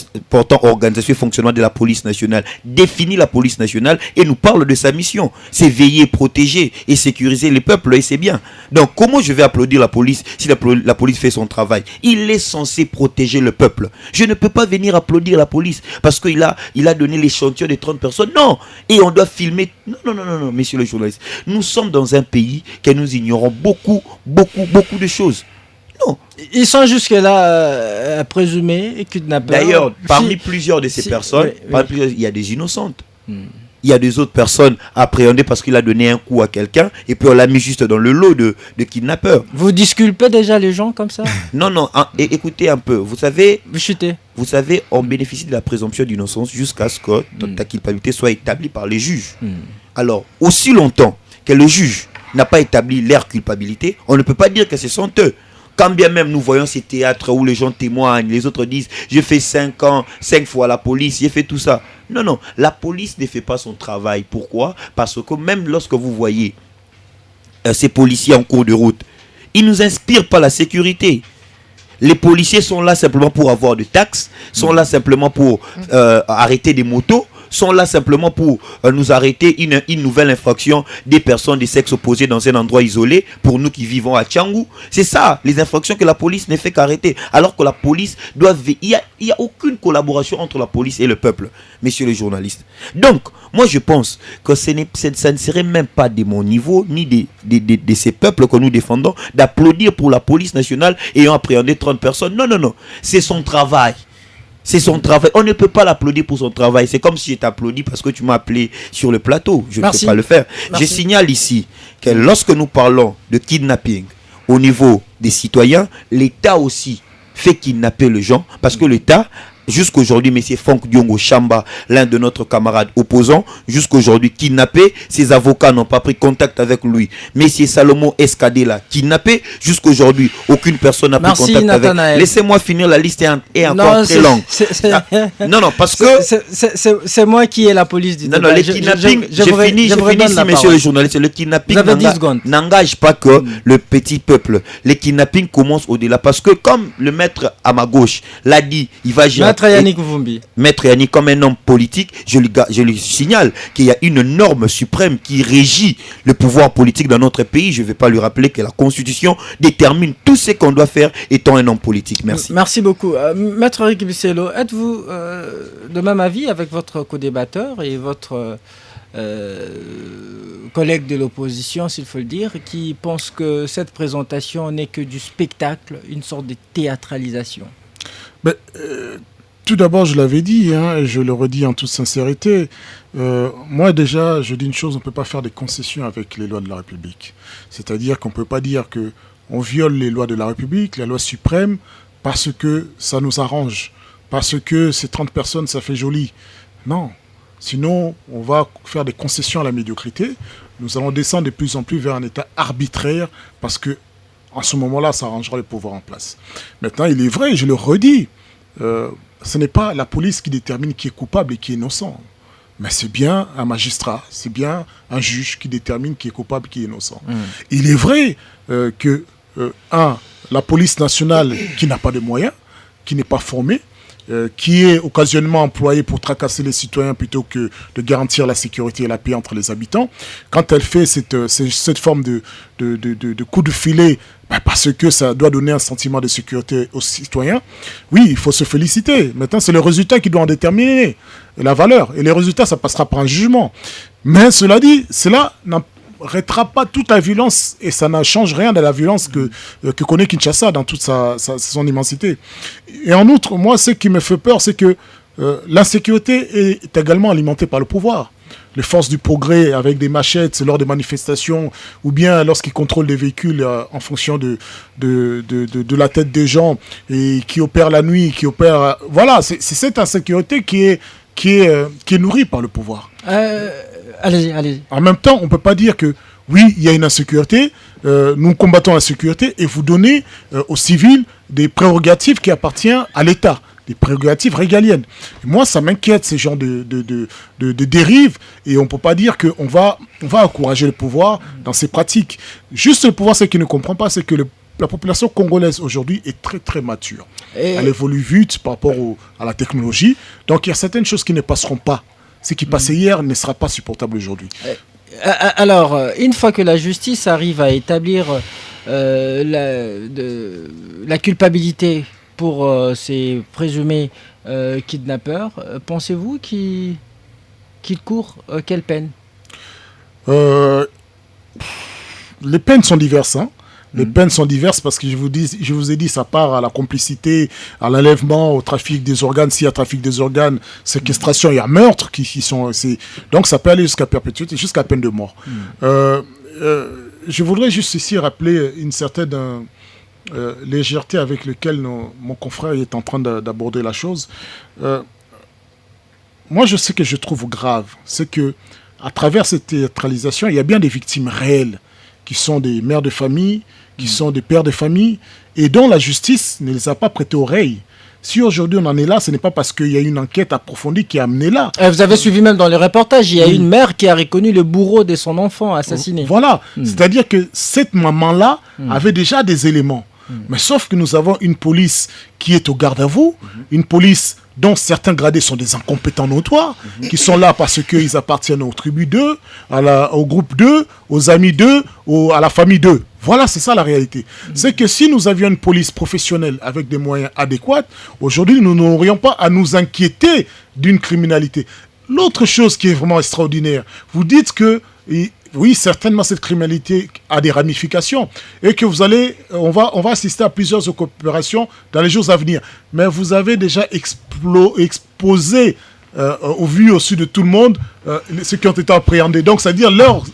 organisation et fonctionnement de la police nationale, définit la police nationale et nous parle de sa mission. C'est veiller, protéger et sécuriser les peuples, et c'est bien. Donc comment je vais applaudir la police si la police fait son travail? Il est censé protéger le peuple. Je ne peux pas venir applaudir la police parce qu'il a donné l'échantillon de 30 personnes. Non. Et on doit filmer. Non, messieurs les journalistes. Nous sommes dans un pays que nous ignorons beaucoup de choses. Non. Ils sont jusque-là présumés et kidnappeurs. D'ailleurs, parmi plusieurs de ces personnes, il y a des innocentes. Il y a des autres personnes appréhendées parce qu'il a donné un coup à quelqu'un et puis on l'a mis juste dans le lot de kidnappeurs. Vous disculpez déjà les gens comme ça? Non, écoutez un peu. Vous savez, on bénéficie de la présomption d'innocence jusqu'à ce que ta culpabilité soit établie par les juges. Alors, aussi longtemps que le juge n'a pas établi leur culpabilité, on ne peut pas dire que ce sont eux. Quand bien même nous voyons ces théâtres où les gens témoignent, les autres disent « j'ai fait 5 ans, 5 fois la police, j'ai fait tout ça ». Non, la police ne fait pas son travail. Pourquoi? Parce que même lorsque vous voyez ces policiers en cours de route, ils ne nous inspirent pas la sécurité. Les policiers sont là simplement pour avoir des taxes, sont là simplement pour arrêter des motos, sont là simplement pour nous arrêter une nouvelle infraction des personnes de sexe opposé dans un endroit isolé pour nous qui vivons à Tchangou. C'est ça, les infractions que la police ne fait qu'arrêter. Alors que la police doit... Il n'y a aucune collaboration entre la police et le peuple, messieurs les journalistes. Donc, moi je pense que ça ne serait même pas de mon niveau, ni de ces peuples que nous défendons, d'applaudir pour la police nationale ayant appréhendé 30 personnes. Non, c'est son travail. C'est son travail. On ne peut pas l'applaudir pour son travail. C'est comme si je t'applaudis parce que tu m'as appelé sur le plateau. Je ne peux pas le faire. Je signale ici que lorsque nous parlons de kidnapping au niveau des citoyens, l'État aussi fait kidnapper les gens parce que l'État jusqu'aujourd'hui, M. Franck Diongo Chamba, l'un de notre camarade opposant, jusqu'aujourd'hui kidnappé. Ses avocats n'ont pas pris contact avec lui. M. Salomon Escadela, kidnappé. Jusqu'aujourd'hui, aucune personne n'a pris contact Nathanaël. avec. Laissez-moi finir, la liste est encore très longue. Non, parce que... C'est moi qui ai la police du Non, le kidnapping, j'ai fini ici, monsieur le journaliste. Le kidnapping n'engage pas que le petit peuple. Le kidnapping commence au-delà. Parce que comme le maître à ma gauche l'a dit, il va gérer... Maître Yannick Vumbi. Maître Yannick, comme un homme politique, je lui signale qu'il y a une norme suprême qui régit le pouvoir politique dans notre pays. Je ne vais pas lui rappeler que la Constitution détermine tout ce qu'on doit faire étant un homme politique. Merci. Merci beaucoup. Maître Rick Bissello, êtes-vous de même avis avec votre co-débatteur et votre collègue de l'opposition, s'il faut le dire, qui pense que cette présentation n'est que du spectacle, une sorte de théâtralisation? Tout d'abord, je l'avais dit, et je le redis en toute sincérité, moi déjà, je dis une chose, on ne peut pas faire des concessions avec les lois de la République. C'est-à-dire qu'on ne peut pas dire qu'on viole les lois de la République, la loi suprême, parce que ça nous arrange, parce que ces 30 personnes, ça fait joli. Non. Sinon, on va faire des concessions à la médiocrité. Nous allons descendre de plus en plus vers un État arbitraire, parce que en ce moment-là, ça arrangera le pouvoir en place. Maintenant, il est vrai, je le redis, ce n'est pas la police qui détermine qui est coupable et qui est innocent. Mais c'est bien un magistrat, c'est bien un juge qui détermine qui est coupable et qui est innocent. Il est vrai que, la police nationale qui n'a pas de moyens, qui n'est pas formée, qui est occasionnellement employée pour tracasser les citoyens plutôt que de garantir la sécurité et la paix entre les habitants, quand elle fait cette forme de coup de filet, parce que ça doit donner un sentiment de sécurité aux citoyens, oui, il faut se féliciter. Maintenant, c'est le résultat qui doit en déterminer la valeur. Et les résultats, ça passera par un jugement. Mais cela dit, cela n'arrêtera pas toute la violence et ça ne change rien de la violence que connaît Kinshasa dans toute son immensité. Et en outre, moi, ce qui me fait peur, c'est que l'insécurité est également alimentée par le pouvoir. Les forces du progrès avec des machettes lors des manifestations ou bien lorsqu'ils contrôlent des véhicules en fonction de la tête des gens et qui opèrent la nuit, qui opèrent... Voilà, c'est cette insécurité qui est nourrie par le pouvoir. Allez-y. En même temps, on ne peut pas dire que oui, il y a une insécurité, nous combattons l'insécurité et vous donnez aux civils des prérogatives qui appartiennent à l'État, des prérogatives régaliennes. Et moi, ça m'inquiète, ces genres de dérives, et on ne peut pas dire qu'on va encourager le pouvoir dans ses pratiques. Juste le pouvoir, ce qu'il ne comprend pas, c'est que la population congolaise aujourd'hui est très très mature. Elle évolue vite par rapport à la technologie, donc il y a certaines choses qui ne passeront pas. Ce qui passait hier ne sera pas supportable aujourd'hui. Alors, une fois que la justice arrive à établir la culpabilité pour ces présumés kidnappeurs, pensez-vous qu'ils courent quelle peine? Les peines sont diverses, Les peines sont diverses parce que je vous ai dit, ça part à la complicité, à l'enlèvement, au trafic des organes. S'il y a trafic des organes, séquestration, il y a meurtre qui sont... Donc ça peut aller jusqu'à perpétuité, jusqu'à peine de mort. Je voudrais juste ici rappeler une certaine légèreté avec laquelle mon confrère est en train d'aborder la chose. Moi, je sais que je trouve grave, c'est que à travers cette théâtralisation, il y a bien des victimes réelles qui sont des mères de famille, qui sont des pères de famille, et dont la justice ne les a pas prêté oreille. Si aujourd'hui on en est là, ce n'est pas parce qu'il y a une enquête approfondie qui a amené là. Vous avez suivi même dans les reportages, il y a une mère qui a reconnu le bourreau de son enfant assassiné. Voilà, c'est-à-dire que cette maman-là avait déjà des éléments. Mais sauf que nous avons une police qui est au garde à vous, une police dont certains gradés sont des incompétents notoires, qui sont là parce qu'ils appartiennent aux tribus 2, au groupe 2, aux amis 2, à la famille 2. Voilà, c'est ça la réalité. C'est que si nous avions une police professionnelle avec des moyens adéquats, aujourd'hui, nous n'aurions pas à nous inquiéter d'une criminalité. L'autre chose qui est vraiment extraordinaire, vous dites que... Oui, certainement cette criminalité a des ramifications et que on va assister à plusieurs coopérations dans les jours à venir. Mais vous avez déjà exposé au vu au su de tout le monde ceux qui ont été appréhendés. Donc, c'est-à-dire leur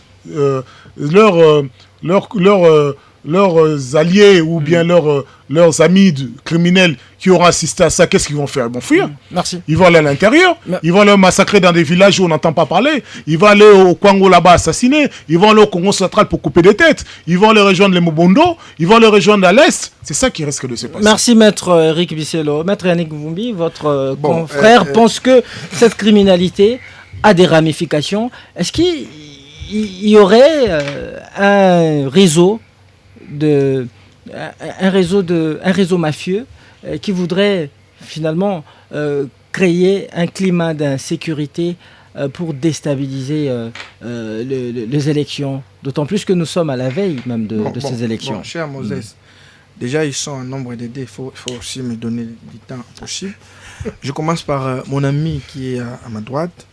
leurs alliés ou bien leurs amis criminels qui auront assisté à ça, qu'est-ce qu'ils vont faire? Ils vont fuir. Merci. Ils vont aller à l'intérieur. Ils vont aller massacrer dans des villages où on n'entend pas parler. Ils vont aller au Congo là-bas assassiner. Ils vont aller au Congo central pour couper des têtes. Ils vont aller rejoindre les Mobondo. Ils vont aller rejoindre à l'est. C'est ça qui risque de se passer. Merci Maître Eric Bisselo. Maître Yannick Vumbi, votre confrère pense que cette criminalité a des ramifications. Est-ce qu'il y aurait un réseau mafieux qui voudrait finalement créer un climat d'insécurité pour déstabiliser les élections, d'autant plus que nous sommes à la veille même de ces élections. Cher Moses, déjà ils sont en nombre d'aider, il faut aussi me donner du temps possible. Je commence par mon ami qui est à ma droite.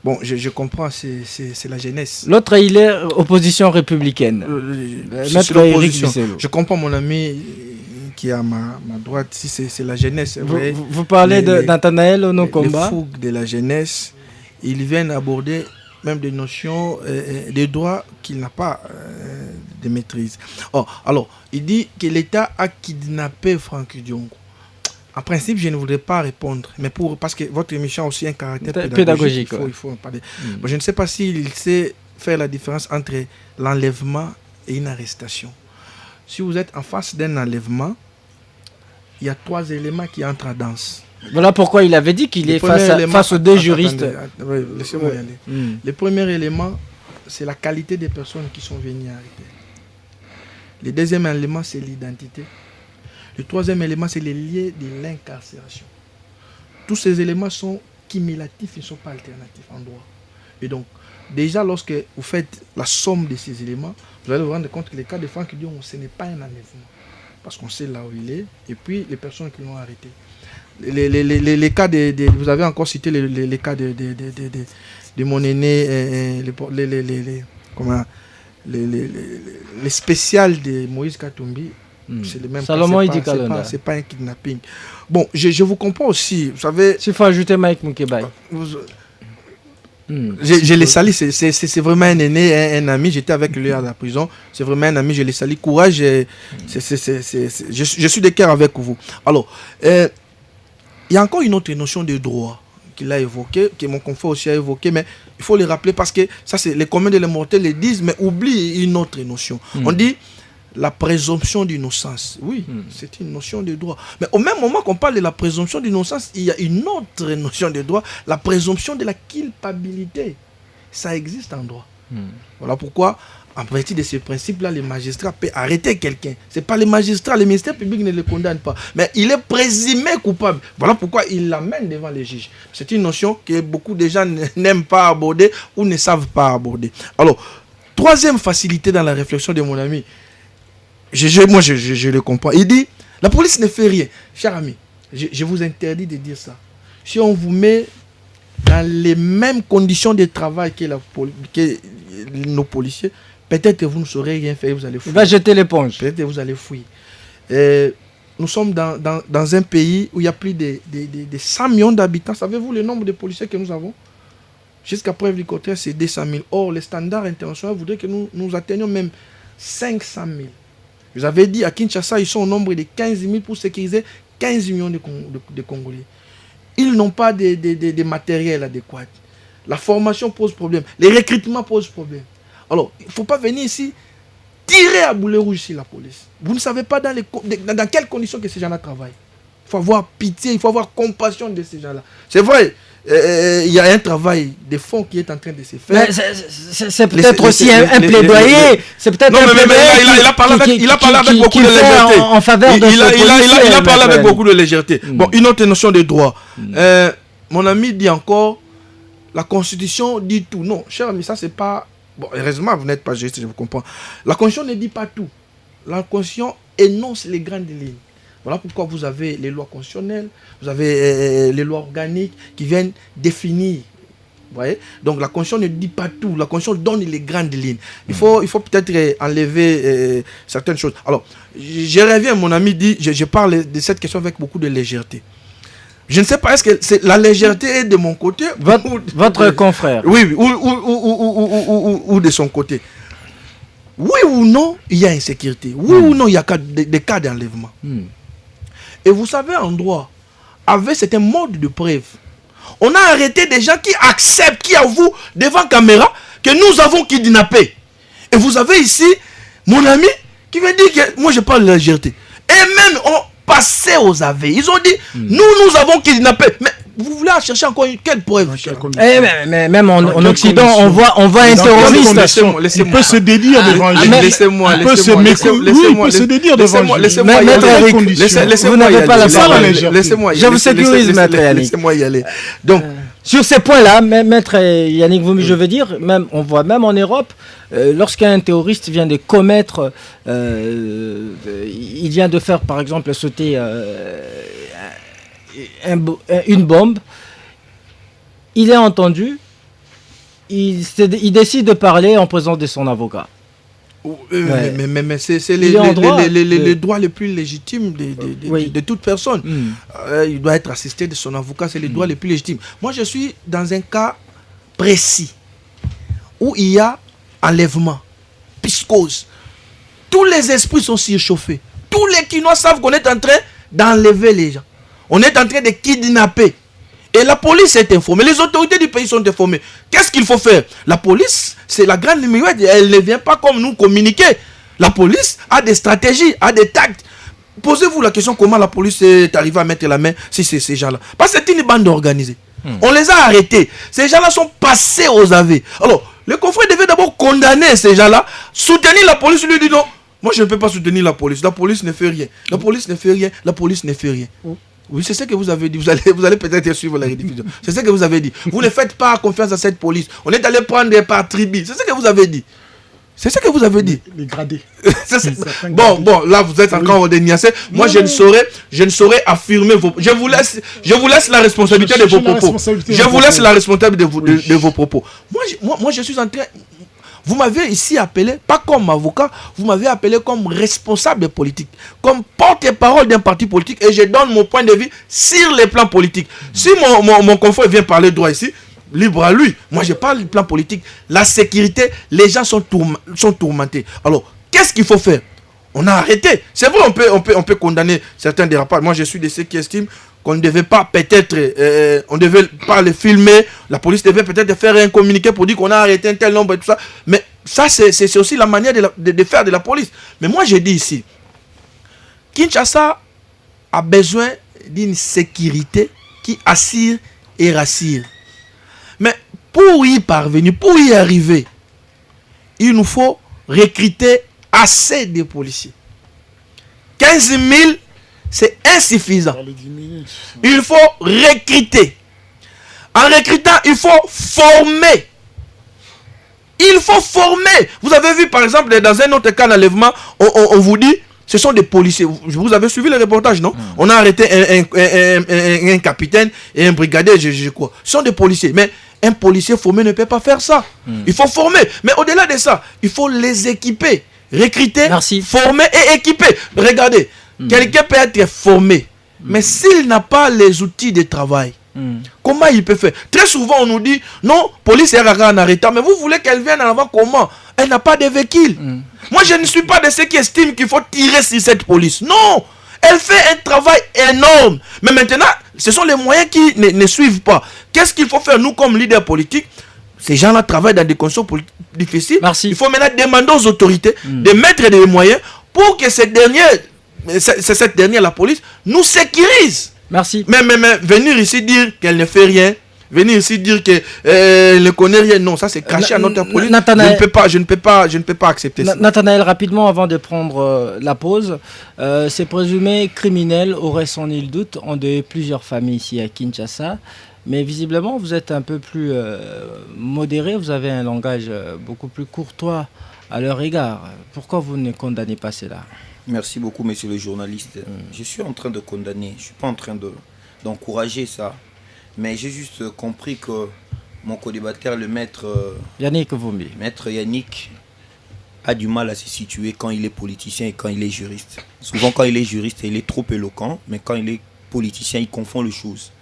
Bon, je comprends, c'est la jeunesse. L'autre, il est opposition républicaine. Maître Eric Bisselo. Je comprends mon ami qui est à ma droite, si c'est la jeunesse. Vous parlez de Nathanaël Onokomba. Les fougues de la jeunesse, ils viennent aborder même des notions, des droits qu'il n'a pas de maîtrise. Alors, il dit que l'État a kidnappé Franck Diongo. En principe, je ne voudrais pas répondre, mais parce que votre émission a aussi un caractère pédagogique. Il faut en parler. Bon, je ne sais pas s'il sait faire la différence entre l'enlèvement et une arrestation. Si vous êtes en face d'un enlèvement, il y a 3 éléments qui entrent en danse. Voilà pourquoi il avait dit qu'il est face aux 2 juristes. Laissez-moi y aller. Le premier élément, c'est la qualité des personnes qui sont venues arrêter. Le deuxième élément, c'est l'identité. Le troisième élément, c'est les liens de l'incarcération. Tous ces éléments sont cumulatifs, ils ne sont pas alternatifs en droit. Et donc, déjà, lorsque vous faites la somme de ces éléments, vous allez vous rendre compte que le cas de Franck Diongo, ce n'est pas un enlèvement. Parce qu'on sait là où il est, et puis les personnes qui l'ont arrêté. Les cas vous avez encore cité les cas de mon aîné, les spéciales de Moïse Katumbi. C'est le même cas, c'est pas un kidnapping. Bon, je vous comprends aussi, vous savez... S'il faut ajouter Mike Moukebaye. Je l'ai sali, c'est vraiment un aîné, un ami, j'étais avec lui à la prison, c'est vraiment un ami, je l'ai sali, courage, je suis de cœur avec vous. Alors, il y a encore une autre notion de droit qu'il a évoqué, que mon confrère aussi a évoqué, mais il faut le rappeler parce que ça, c'est les communs de les mortels le disent, mais oublie une autre notion. On dit la présomption d'innocence. Oui, c'est une notion de droit. Mais au même moment qu'on parle de la présomption d'innocence, il y a une autre notion de droit, la présomption de la culpabilité. Ça existe en droit. Voilà pourquoi, en partie de ce principe-là, les magistrats peuvent arrêter quelqu'un. Ce n'est pas les magistrats, le ministère public ne le condamne pas. Mais il est présumé coupable. Voilà pourquoi il l'amène devant les juges. C'est une notion que beaucoup de gens n'aiment pas aborder ou ne savent pas aborder. Alors, troisième facilité dans la réflexion de mon ami, moi, je le comprends. Il dit, la police ne fait rien. Cher ami, je vous interdis de dire ça. Si on vous met dans les mêmes conditions de travail que nos policiers, peut-être que vous ne saurez rien faire, vous allez fuir. Il va jeter l'éponge. Peut-être que vous allez fuir. Nous sommes dans un pays où il y a plus de 100 millions d'habitants. Savez-vous le nombre de policiers que nous avons? Jusqu'à preuve du contraire, c'est 200 000. Or, les standards internationaux voudraient que nous atteignions même 500 000. Je vous avais dit, à Kinshasa, ils sont au nombre de 15 000 pour sécuriser 15 millions de Congolais. Ils n'ont pas de matériel adéquat. La formation pose problème. Les recrutements posent problème. Alors, il ne faut pas venir ici tirer à boulet rouge sur la police. Vous ne savez pas dans quelles conditions que ces gens-là travaillent. Il faut avoir pitié, il faut avoir compassion de ces gens-là. C'est vrai. Il y a un travail de fond qui est en train de se faire. C'est peut-être aussi un plaidoyer. C'est peut-être un plaidoyer. Il a parlé avec beaucoup de légèreté. En faveur de il a parlé avec beaucoup de légèreté. Bon, une autre notion de droit. Mon ami dit encore, la Constitution dit tout. Non, cher ami, ça c'est pas... Bon, heureusement, vous n'êtes pas juste, je vous comprends. La Constitution ne dit pas tout. La Constitution énonce les grandes lignes. Voilà pourquoi vous avez les lois constitutionnelles, vous avez les lois organiques qui viennent définir. Vous voyez? Donc la Constitution ne dit pas tout, la Constitution donne les grandes lignes. Il faut peut-être enlever certaines choses. Alors, je reviens, mon ami dit, je parle de cette question avec beaucoup de légèreté. Je ne sais pas, est-ce que la légèreté est de mon côté votre confrère? Oui, ou de son côté. oui ou non, il y a insécurité. Oui ou non, il y a des cas d'enlèvement. Et vous savez, en droit, avec certains modes de preuve, on a arrêté des gens qui acceptent, qui avouent devant caméra que nous avons kidnappé. Et vous avez ici mon ami qui me dit que moi je parle de la légèreté. Et même on passait aux aveux. Ils ont dit nous avons kidnappé. Mais vous voulez chercher encore quelle preuve? Mais même en Occident, on voit un terroriste. Il peut se dédire devant lui. Laissez-moi. Il peut se dédire devant lui. Laissez-moi y aller. Vous n'avez pas la parole. Laissez-moi y aller. Je vous sécurise, maître Yannick. Laissez-moi y aller. Donc, sur ces points-là, maître Yannick Voumi, je veux dire, on voit même en Europe, lorsqu'un terroriste vient de commettre, il vient de faire par exemple sauter une bombe, il est entendu, il décide de parler en présence de son avocat. Mais c'est les droits les plus légitimes de toute personne. Il doit être assisté de son avocat, c'est les droits les plus légitimes. Moi, je suis dans un cas précis où il y a enlèvement, piscose. Tous les esprits sont surchauffés. Tous les Quinois savent qu'on est en train d'enlever les gens. On est en train de kidnapper. Et la police est informée. Les autorités du pays sont informées. Qu'est-ce qu'il faut faire? La police, c'est la grande limite. Elle ne vient pas comme nous communiquer. La police a des stratégies, a des tactes. Posez-vous la question comment la police est arrivée à mettre la main si c'est ces gens-là. Parce que c'est une bande organisée. On les a arrêtés. Ces gens-là sont passés aux aveux. Alors, le confrère devait d'abord condamner ces gens-là, soutenir la police, lui dit non. Moi, je ne peux pas soutenir la police. La police ne fait rien. La police ne fait rien. La police ne fait rien. Oui, c'est ce que vous avez dit. Vous allez peut-être suivre la rediffusion. C'est ce que vous avez dit. Vous ne faites pas confiance à cette police. On est allé prendre par tribu. C'est ce que vous avez dit. C'est ce que vous avez dit. Les gradés. Bon, là, vous êtes encore au déniassé. Moi, je ne saurais affirmer vos... Je vous laisse la responsabilité de vos propos. Je vous laisse la responsabilité de vos propos. Moi, je suis en train... Vous m'avez ici appelé, pas comme avocat, vous m'avez appelé comme responsable politique, comme porte-parole d'un parti politique, et je donne mon point de vue sur les plans politiques. Si mon confrère vient parler droit ici, libre à lui. Moi, je parle du plan politique. La sécurité, les gens sont tourmentés. Alors, qu'est-ce qu'il faut faire? On a arrêté. C'est vrai, on peut condamner certains dérapages. Moi, je suis de ceux qui estiment qu'on ne devait pas peut-être, on ne devait pas le filmer. La police devait peut-être faire un communiqué pour dire qu'on a arrêté un tel nombre et tout ça. Mais ça, c'est aussi la manière de faire de la police. Mais moi, je dis ici, Kinshasa a besoin d'une sécurité qui assure et rassure. Mais pour y parvenir, pour y arriver, il nous faut recruter assez de policiers. 15 000, c'est insuffisant. Il faut recruter. En recrutant, il faut former. Il faut former. Vous avez vu, par exemple, dans un autre cas d'enlèvement, on vous dit, ce sont des policiers. Vous avez suivi le reportage, non? On a arrêté un capitaine et un brigadier, je crois. Ce sont des policiers. Mais un policier formé ne peut pas faire ça. Il faut former. Mais au-delà de ça, il faut les équiper. Recruter, former et équiper. Regardez, quelqu'un peut être formé, mais s'il n'a pas les outils de travail, comment il peut faire? Très souvent, on nous dit, non, police est en arrêtant, mais vous voulez qu'elle vienne en avant comment? Elle n'a pas de véhicule. Moi, je ne suis pas de ceux qui estiment qu'il faut tirer sur cette police. Non, elle fait un travail énorme. Mais maintenant, ce sont les moyens qui ne suivent pas. Qu'est-ce qu'il faut faire, nous, comme leaders politiques? Ces gens-là travaillent dans des conditions difficiles. Il faut maintenant demander aux autorités de mettre des moyens pour que cette dernière, la police, nous sécurise. Merci. Mais venir ici dire qu'elle ne fait rien, venir ici dire qu'elle ne connaît rien, non, ça c'est caché à notre police. Je ne peux pas accepter ça. Nathanaël, rapidement, avant de prendre la pause, ces présumés criminels auraient sans nul doute endeuillé plusieurs familles ici à Kinshasa. Mais visiblement, vous êtes un peu plus modéré, vous avez un langage beaucoup plus courtois à leur égard. Pourquoi vous ne condamnez pas cela? Merci beaucoup, monsieur le journaliste. Je suis en train de condamner, je ne suis pas en train d'encourager ça. Mais j'ai juste compris que mon co-débatteur, le maître Yannick Voumi, maître Yannick, a du mal à se situer quand il est politicien et quand il est juriste. Souvent, quand il est juriste, il est trop éloquent, mais quand il est politicien, il confond les choses.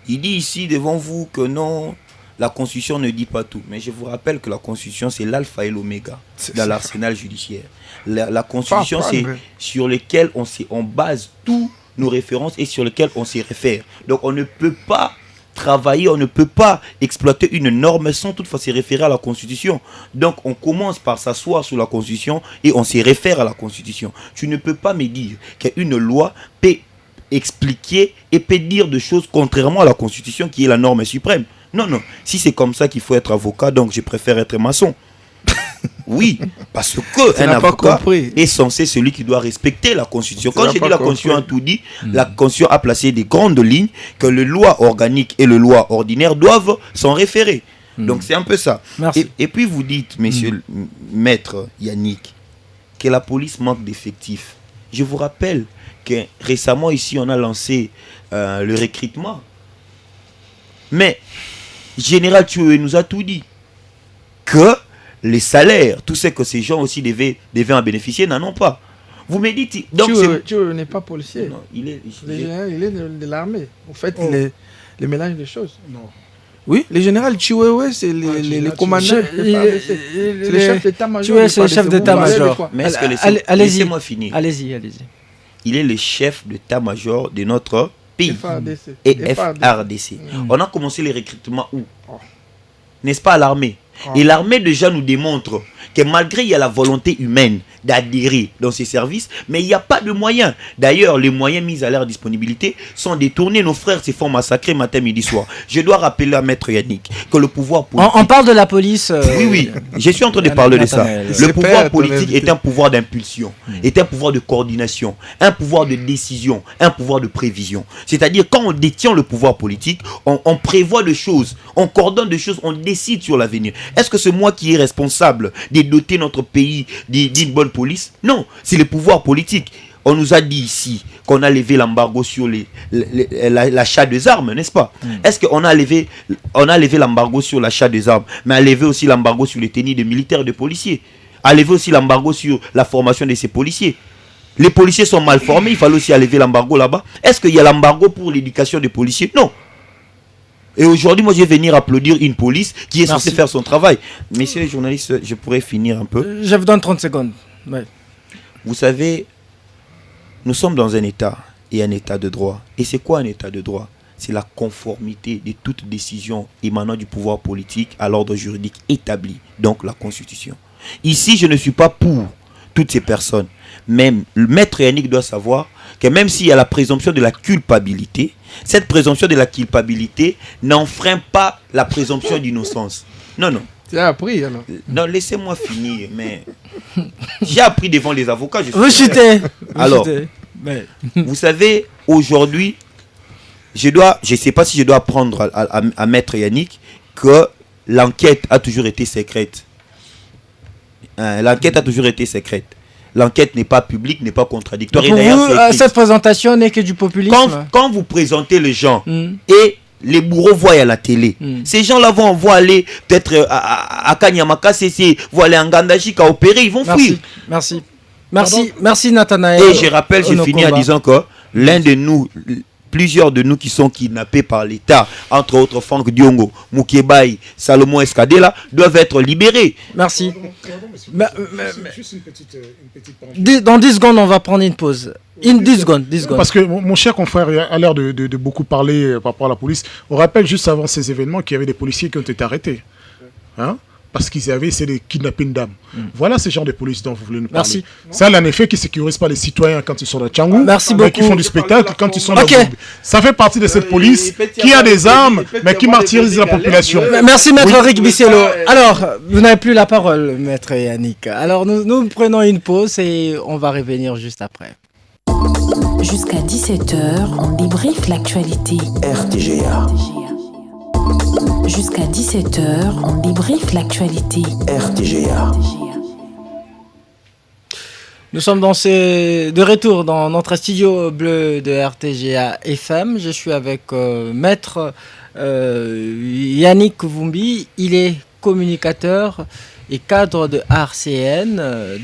Il dit ici devant vous que non, La Constitution ne dit pas tout. Mais je vous rappelle que la Constitution, c'est l'alpha et l'oméga dans l'arsenal judiciaire. La Constitution, c'est sur lequel on base tous nos références et sur lequel on s'y réfère. Donc on ne peut pas travailler, on ne peut pas exploiter une norme sans toutefois se référer à la Constitution. Donc on commence par s'asseoir sur la Constitution et on se réfère à la Constitution. Tu ne peux pas me dire qu'une loi peut expliquer et peut dire des choses contrairement à la Constitution qui est la norme suprême. Non, non. Si c'est comme ça qu'il faut être avocat, donc je préfère être maçon. Oui, parce que un avocat est censé celui qui doit respecter la Constitution. Quand j'ai dit la Constitution a tout dit, la Constitution a placé des grandes lignes que les lois organiques et les lois ordinaires doivent s'en référer. Donc c'est un peu ça. Et puis vous dites, monsieur maître Yannick, que la police manque d'effectifs. Je vous rappelle que récemment ici on a lancé le recrutement. Mais Général Tchoué nous a tout dit. Que les salaires, tout ce que ces gens aussi devaient en bénéficier, n'en ont pas. Vous me dites... Donc tu n'est pas policier. Non, il est de l'armée. En fait, les mélange des choses. Non. Oui, le général Chiwewe, c'est les commandants. C'est le chef d'état-major. C'est le chef d'état-major. Mais laissez-moi finir. Allez-y. Il est le chef d'état-major de notre pays. FARDC. Et FARDC. On a commencé les recrutements où? N'est-ce pas à l'armée? Et l'armée déjà nous démontre que malgré il y a la volonté humaine d'adhérer dans ces services, mais il n'y a pas de moyens. D'ailleurs, les moyens mis à leur disponibilité sont détournés. Nos frères se font massacrer matin, midi, soir. Je dois rappeler à Maître Yannick que le pouvoir politique... On parle de la police... Oui, je suis en train de parler de ça. Le pouvoir politique est un pouvoir d'impulsion, est un pouvoir de coordination, un pouvoir de décision, un pouvoir de prévision. C'est-à-dire, quand on détient le pouvoir politique, on prévoit des choses, on coordonne des choses, on décide sur l'avenir. Est-ce que c'est moi qui est responsable de doter notre pays d'une bonne police? Non, c'est le pouvoir politique. On nous a dit ici qu'on a levé l'embargo sur l'achat des armes, n'est-ce pas? Est-ce qu'on a levé l'embargo sur l'achat des armes, mais a levé aussi l'embargo sur les tenues de militaires et de policiers, a levé aussi l'embargo sur la formation de ces policiers? Les policiers sont mal formés, il fallait aussi lever l'embargo là-bas. Est-ce qu'il y a l'embargo pour l'éducation des policiers? Non. Et aujourd'hui, moi, je vais venir applaudir une police qui est censée faire son travail. Messieurs les journalistes, je pourrais finir un peu. Je vous donne 30 secondes. Ouais. Vous savez, nous sommes dans un État et un État de droit. Et c'est quoi un État de droit? C'est la conformité de toute décision émanant du pouvoir politique à l'ordre juridique établi, donc la Constitution. Ici, je ne suis pas pour toutes ces personnes. Même le maître Yannick doit savoir que même s'il y a la présomption de la culpabilité, cette présomption de la culpabilité n'enfreint pas la présomption d'innocence. Non, non. Tu as appris alors? Non, laissez-moi finir, mais j'ai appris devant les avocats. Vous chutez. Alors, vous savez, aujourd'hui, je ne sais pas si je dois apprendre à maître Yannick que l'enquête a toujours été secrète. L'enquête a toujours été secrète. L'enquête n'est pas publique, n'est pas contradictoire. Pour vous, cette présentation n'est que du populisme. Quand vous présentez les gens et les bourreaux voient à la télé, ces gens-là vont aller peut-être à Kanyamaka, vont aller en Gandaji, à opérer, ils vont fuir. Merci Nathanaël. Et je rappelle, je finis en disant que l'un de nous, plusieurs de nous qui sont kidnappés par l'État, entre autres Franck Diongo, Moukébaï, Salomon Escadela, doivent être libérés. Merci. Dans 10 secondes, on va prendre une pause. 10 secondes. Parce que mon cher confrère a l'air de beaucoup parler par rapport à la police. On rappelle juste avant ces événements qu'il y avait des policiers qui ont été arrêtés. Hein? Parce qu'ils avaient essayé de kidnapper une dame. Voilà ce genre de police dont vous voulez nous parler. Merci. Ça, en effet, qui ne sécurise pas les citoyens quand ils sont dans Tchangou. Merci beaucoup. Qui font du spectacle quand ils sont dans Ça fait partie de cette police qui a des armes, mais qui martyrise la population. Merci, maître Rick Bissello. Alors, vous n'avez plus la parole, maître Yannick. Alors, nous prenons une pause et on va revenir juste après. Jusqu'à 17h, on débriefe l'actualité. RTGA. Jusqu'à 17h, on débriefe l'actualité. RTGA. Nous sommes de retour dans notre studio bleu de RTGA FM. Je suis avec maître Yannick Vumbi. Il est communicateur et cadre de RCN,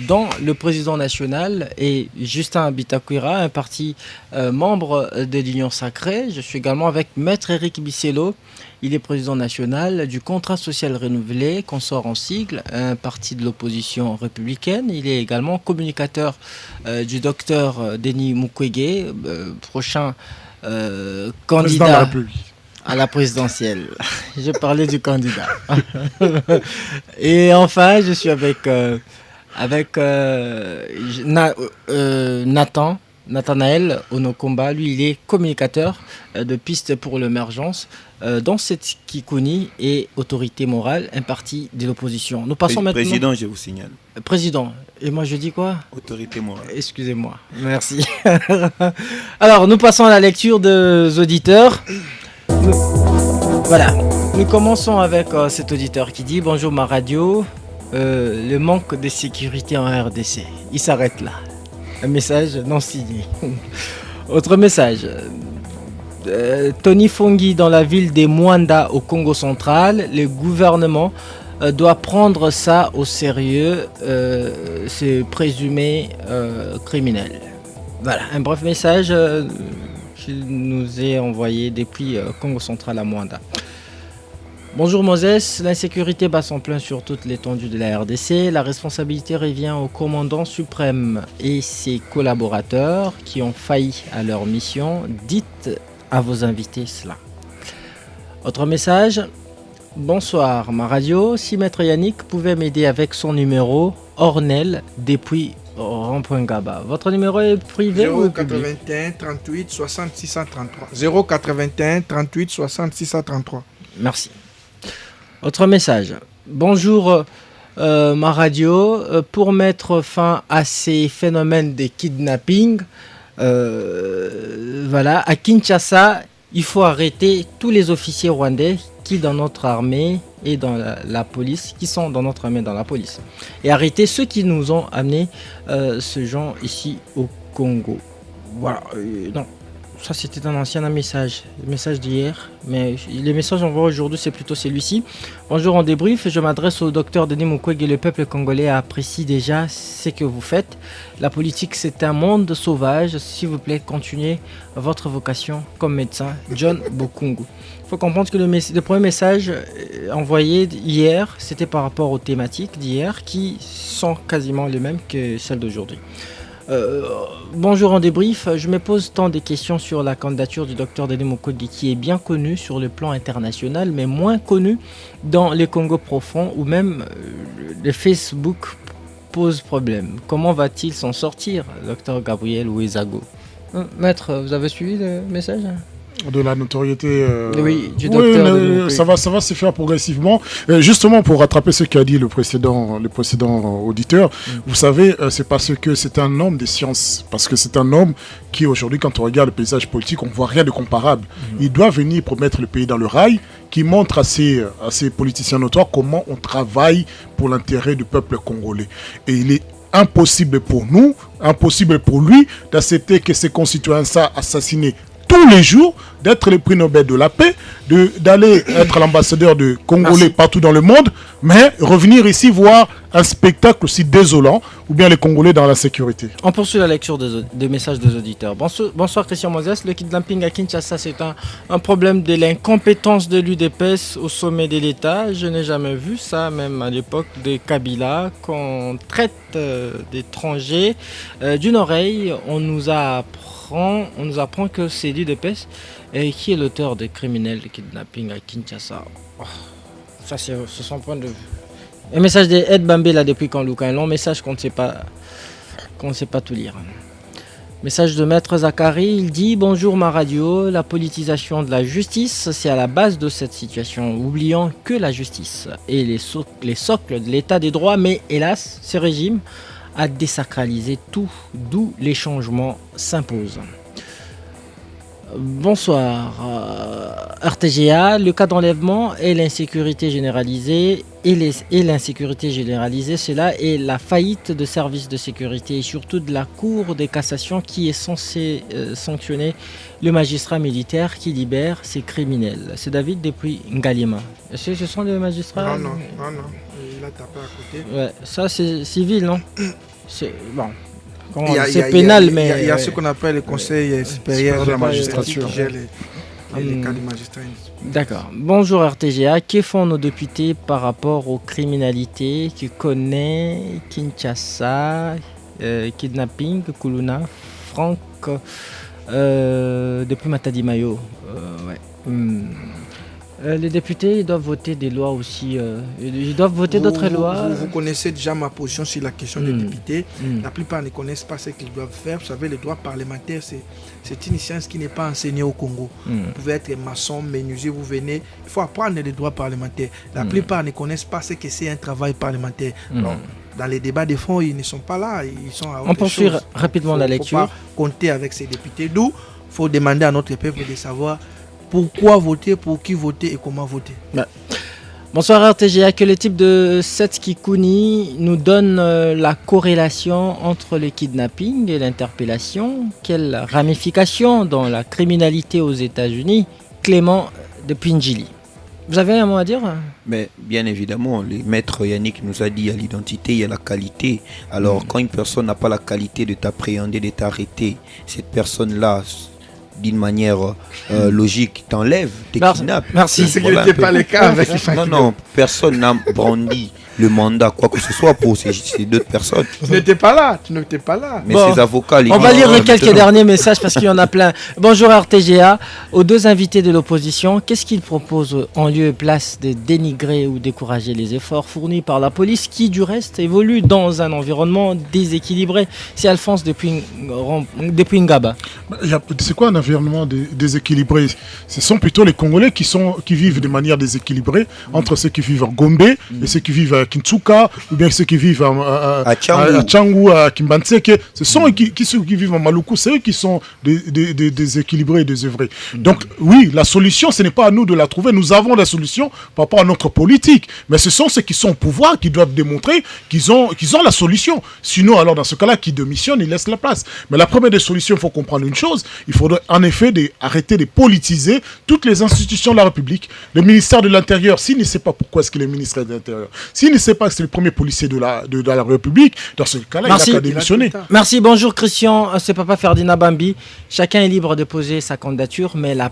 dont le président national est Justin Bitakwira, un parti membre de l'Union Sacrée. Je suis également avec Maître Eric Bissello. Il est président national du Contrat social renouvelé, qu'on sort en sigle, un parti de l'opposition républicaine. Il est également communicateur du docteur Denis Mukwege, prochain candidat à la présidentielle. Je parlais du candidat. Et enfin, je suis avec Nathanaël Onokomba. Lui, il est communicateur de Pistes pour l'émergence dans cette Kikuni et autorité morale, un parti de l'opposition. Nous passons maintenant... Président, je vous signale. Président. Et moi, je dis quoi? Autorité morale. Excusez-moi. Merci. Alors, nous passons à la lecture des auditeurs. Voilà. Nous commençons avec cet auditeur qui dit « Bonjour ma radio, le manque de sécurité en RDC. » Il s'arrête là. Un message non signé. Autre message. Tony Fongi dans la ville de Mwanda au Congo central. Le gouvernement doit prendre ça au sérieux. C'est présumé criminel. Voilà, un bref message qui nous est envoyé depuis Congo central à Mwanda. Bonjour Moses, l'insécurité bat son plein sur toute l'étendue de la RDC. La responsabilité revient au commandant suprême et ses collaborateurs qui ont failli à leur mission. Dites à vos invités cela. Autre message. Bonsoir ma radio, si Maître Yannick pouvait m'aider avec son numéro Ornel depuis Rond-Point Gaba. Votre numéro est privé ou public? 081 38 60 633. 081 38 60 633. Merci. Autre message. Bonjour ma radio. Pour mettre fin à ces phénomènes de kidnapping, voilà, à Kinshasa, il faut arrêter tous les officiers rwandais qui dans notre armée et dans la police, qui sont dans notre armée et dans la police. Et arrêter ceux qui nous ont amené ce genre ici au Congo. Voilà. Non. Ça, c'était un ancien message, le message d'hier. Mais les messages envoyés aujourd'hui, c'est plutôt celui-ci. Bonjour, en débrief. Je m'adresse au docteur Denis Mukwege. Le peuple congolais apprécie déjà ce que vous faites. La politique, c'est un monde sauvage. S'il vous plaît, continuez votre vocation comme médecin. John Bokungu. Il faut comprendre que le premier message envoyé hier, c'était par rapport aux thématiques d'hier qui sont quasiment les mêmes que celles d'aujourd'hui. Bonjour en débrief, je me pose tant de questions sur la candidature du docteur Denis Mukwege qui est bien connu sur le plan international mais moins connu dans les Congo profonds où même le Facebook pose problème. Comment va-t-il s'en sortir, docteur Gabriel Ouezago? Maître, vous avez suivi le message? De la notoriété. Oui, du docteur. Oui, ça va se faire progressivement. Justement, pour rattraper ce qu'a dit le précédent auditeur, vous savez, c'est parce que c'est un homme des sciences. Parce que c'est un homme qui, aujourd'hui, quand on regarde le paysage politique, on ne voit rien de comparable. Il doit venir pour mettre le pays dans le rail, qui montre à ces politiciens notoires comment on travaille pour l'intérêt du peuple congolais. Et il est impossible pour nous, impossible pour lui, d'accepter que ses concitoyens soient assassinés tous les jours, d'être le prix Nobel de la paix, d'aller être l'ambassadeur de Congolais partout dans le monde, mais revenir ici voir un spectacle aussi désolant, ou bien les Congolais dans la sécurité. On poursuit la lecture des messages des auditeurs. Bonsoir Christian Moses. Le kidnapping à Kinshasa, c'est un problème de l'incompétence de l'UDPS au sommet de l'État. Je n'ai jamais vu ça, même à l'époque de Kabila, qu'on traite d'étrangers d'une oreille. On nous apprend que c'est l'UDPS qui est l'auteur des criminels de kidnapping à Kinshasa. Oh, ça, c'est son point de vue. Un message d'Ed Bambé là depuis Kanlouka, un long message qu'on ne sait pas tout lire. Message de Maître Zachary, il dit « Bonjour ma radio, la politisation de la justice, c'est à la base de cette situation. Oublions que la justice est les socles de l'état des droits, mais hélas, ce régime a désacralisé tout, d'où les changements s'imposent. » Bonsoir. RTGA, le cas d'enlèvement et l'insécurité généralisée cela est la faillite de services de sécurité et surtout de la Cour de cassation qui est censée sanctionner le magistrat militaire qui libère ces criminels. C'est David depuis Ngalima. Est-ce que ce sont les magistrats? Non. il a tapé à côté. Ouais, ça c'est civil, non? C'est bon. C'est pénal, mais il y a ce qu'on appelle le conseil supérieur de la magistrature qui gère les cas du magistrat. D'accord. Bonjour RTGA. Que font nos députés par rapport aux criminalités qui connaissent Kinshasa, kidnapping, Kuluna, Franck, depuis Matadi Mayo? Les députés, ils doivent voter des lois aussi. Ils doivent voter d'autres lois. Vous connaissez déjà ma position sur la question des députés. La plupart ne connaissent pas ce qu'ils doivent faire. Vous savez, le droit parlementaire, c'est une science qui n'est pas enseignée au Congo. Vous pouvez être maçon, menuisier, vous venez. Il faut apprendre les droits parlementaires. La plupart ne connaissent pas ce que c'est un travail parlementaire. Donc, dans les débats de fond, ils ne sont pas là. Ils sont à on poursuit rapidement la lecture. Il ne faut pas compter avec ces députés. D'où il faut demander à notre peuple de savoir pourquoi voter, pour qui voter et comment voter. Bonsoir RTGA, que le type de Setskikuni nous donne la corrélation entre le kidnapping et l'interpellation. Quelle ramification dans la criminalité aux États-Unis? Clément de Pinjili. Vous avez un mot à dire? Mais bien évidemment, le maître Yannick nous a dit à l'identité, il y a la qualité. Alors quand une personne n'a pas la qualité de t'appréhender, de t'arrêter, cette personne-là, d'une manière logique, t'enlève, t'es kidnappes. Merci. Ce qui n'était pas le cas avec Non, personne n'a brandi le mandat, quoi que ce soit, pour ces deux personnes. Tu n'étais pas là. Mais ces avocats... On va lire quelques derniers messages parce qu'il y en a plein. Bonjour RTGA. Aux deux invités de l'opposition, qu'est-ce qu'ils proposent en lieu et place de dénigrer ou décourager les efforts fournis par la police qui, du reste, évolue dans un environnement déséquilibré? C'est Alphonse depuis Ngaba. C'est quoi un environnement déséquilibré? Ce sont plutôt les Congolais qui vivent de manière déséquilibrée entre ceux qui vivent en Gombe et ceux qui vivent à Kintsuka, ou bien ceux qui vivent à Tchangu, à Kimbanseke. Ce sont ceux qui vivent en Maluku, c'est eux qui sont déséquilibrés et désœuvrés. Donc oui, la solution, ce n'est pas à nous de la trouver. Nous avons la solution par rapport à notre politique. Mais ce sont ceux qui sont au pouvoir qui doivent démontrer qu'ils ont la solution. Sinon, alors dans ce cas-là, qui démissionnent, ils laissent la place. Mais la première des solutions, il faut comprendre une chose. Il faudrait en effet arrêter de politiser toutes les institutions de la République. Le ministère de l'Intérieur, s'il ne sait pas pourquoi est-ce qu'il est ministre de l'Intérieur, s'il ne sait pas que c'est le premier policier de la République, dans ce cas-là, il n'a qu'à démissionner. Merci, bonjour Christian, c'est Papa Ferdinand Bambi. Chacun est libre de poser sa candidature, mais la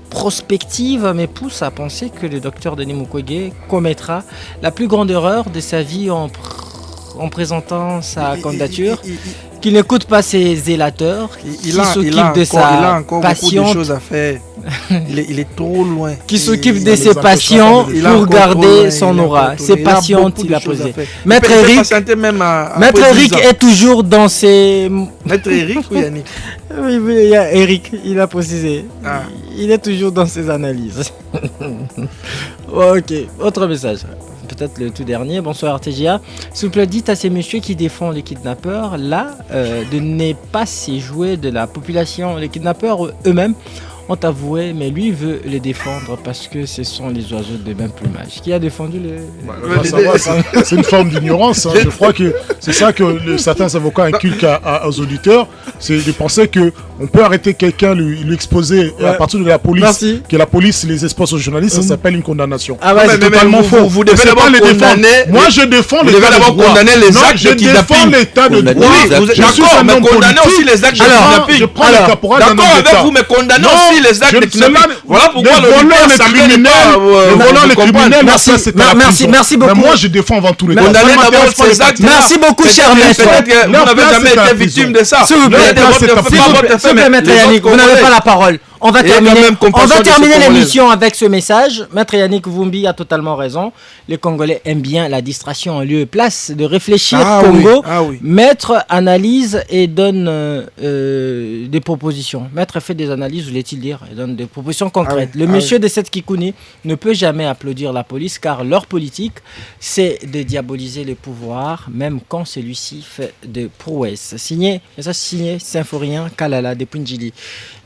prospective me pousse à penser que le docteur Denis Mukwege commettra la plus grande erreur de sa vie en présentant sa candidature, qu'il n'écoute pas ses zélateurs, qui s'occupe de sa il a encore patiente, beaucoup de choses à faire. Il est trop loin. Qui s'occupe de ses patients pour garder son aura. Ses patientes, il a posé. Maître Eric est toujours dans ses... Maître Eric ou Yannick? Oui, il y a Eric, il a précisé. Il est toujours dans ses analyses. Ok, autre message. Peut-être le tout dernier. Bonsoir RTGA. S'il vous plaît, dites à ces messieurs qui défendent les kidnappeurs là de ne pas s'y jouer de la population. Les kidnappeurs eux-mêmes ont avoué, mais lui veut les défendre parce que ce sont les oiseaux de même plumage. Qui a défendu c'est une forme d'ignorance. Je crois que c'est ça que certains avocats inculquent aux auditeurs, c'est de penser qu'on peut arrêter quelqu'un, lui exposer à partir de la police, que la police les expose aux journalistes, ça s'appelle une condamnation. C'est totalement faux. Vous devez d'abord condamner. Moi, je défends l'état de droit. Condamner les actes de kidnapping. Je défends l'état de droit. D'accord, mais condamnez aussi les actes de kidnapping. Je prends le caporal d'un homme d'accord d'État. avec vous, mais condamnez aussi les actes de kidnapping. Voilà pourquoi le volant, les criminels, merci beaucoup. Mais moi, je défends avant tout les droits. Condamnez d'abord ces actes. Merci beaucoup, cher maître. Peut-être que vous n'avez jamais été victime de ça. S'il vous plaît, maître Yannick, vous n'avez pas la parole. On va terminer l'émission avec ce message. Maître Yannick Vumbi a totalement raison. Les Congolais aiment bien la distraction en lieu et place de réfléchir. Congo, Maître analyse et donne des propositions. Maître fait des analyses, voulait-il dire, et donne des propositions concrètes. Le monsieur de Setskikuni ne peut jamais applaudir la police car leur politique, c'est de diaboliser le pouvoir, même quand celui-ci fait de prouesses. Signé Symphorien Kalala de Punjili.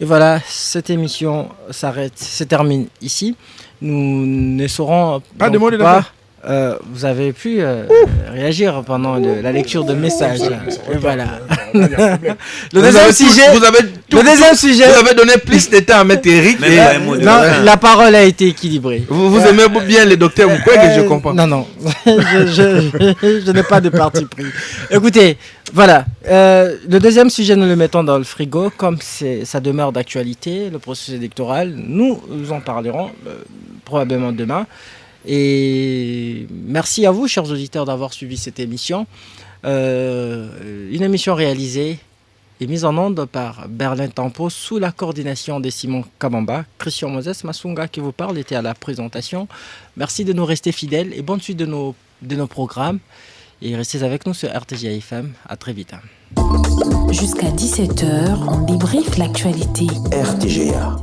Et voilà, cette émission se termine ici. Nous ne saurons pas de mots de la fin. Vous avez pu réagir pendant la lecture de messages. Et voilà. Le deuxième sujet. Le deuxième sujet. Vous avez donné plus de temps à mettre Eric. Non, la parole a été équilibrée. Vous aimez bien le docteur Mukwege, je comprends. Non. je n'ai pas de parti pris. Écoutez, voilà. Le deuxième sujet, nous le mettons dans le frigo. Comme ça demeure d'actualité, le processus électoral, nous en parlerons probablement demain. Et merci à vous, chers auditeurs, d'avoir suivi cette émission. Une émission réalisée et mise en onde par Berlin Tempo sous la coordination de Simon Kabamba. Christian Moses Masunga qui vous parle était à la présentation. Merci de nous rester fidèles et bonne suite de nos programmes. Et restez avec nous sur RTGA FM. À très vite. Jusqu'à 17h, on débriefe l'actualité. RTGA.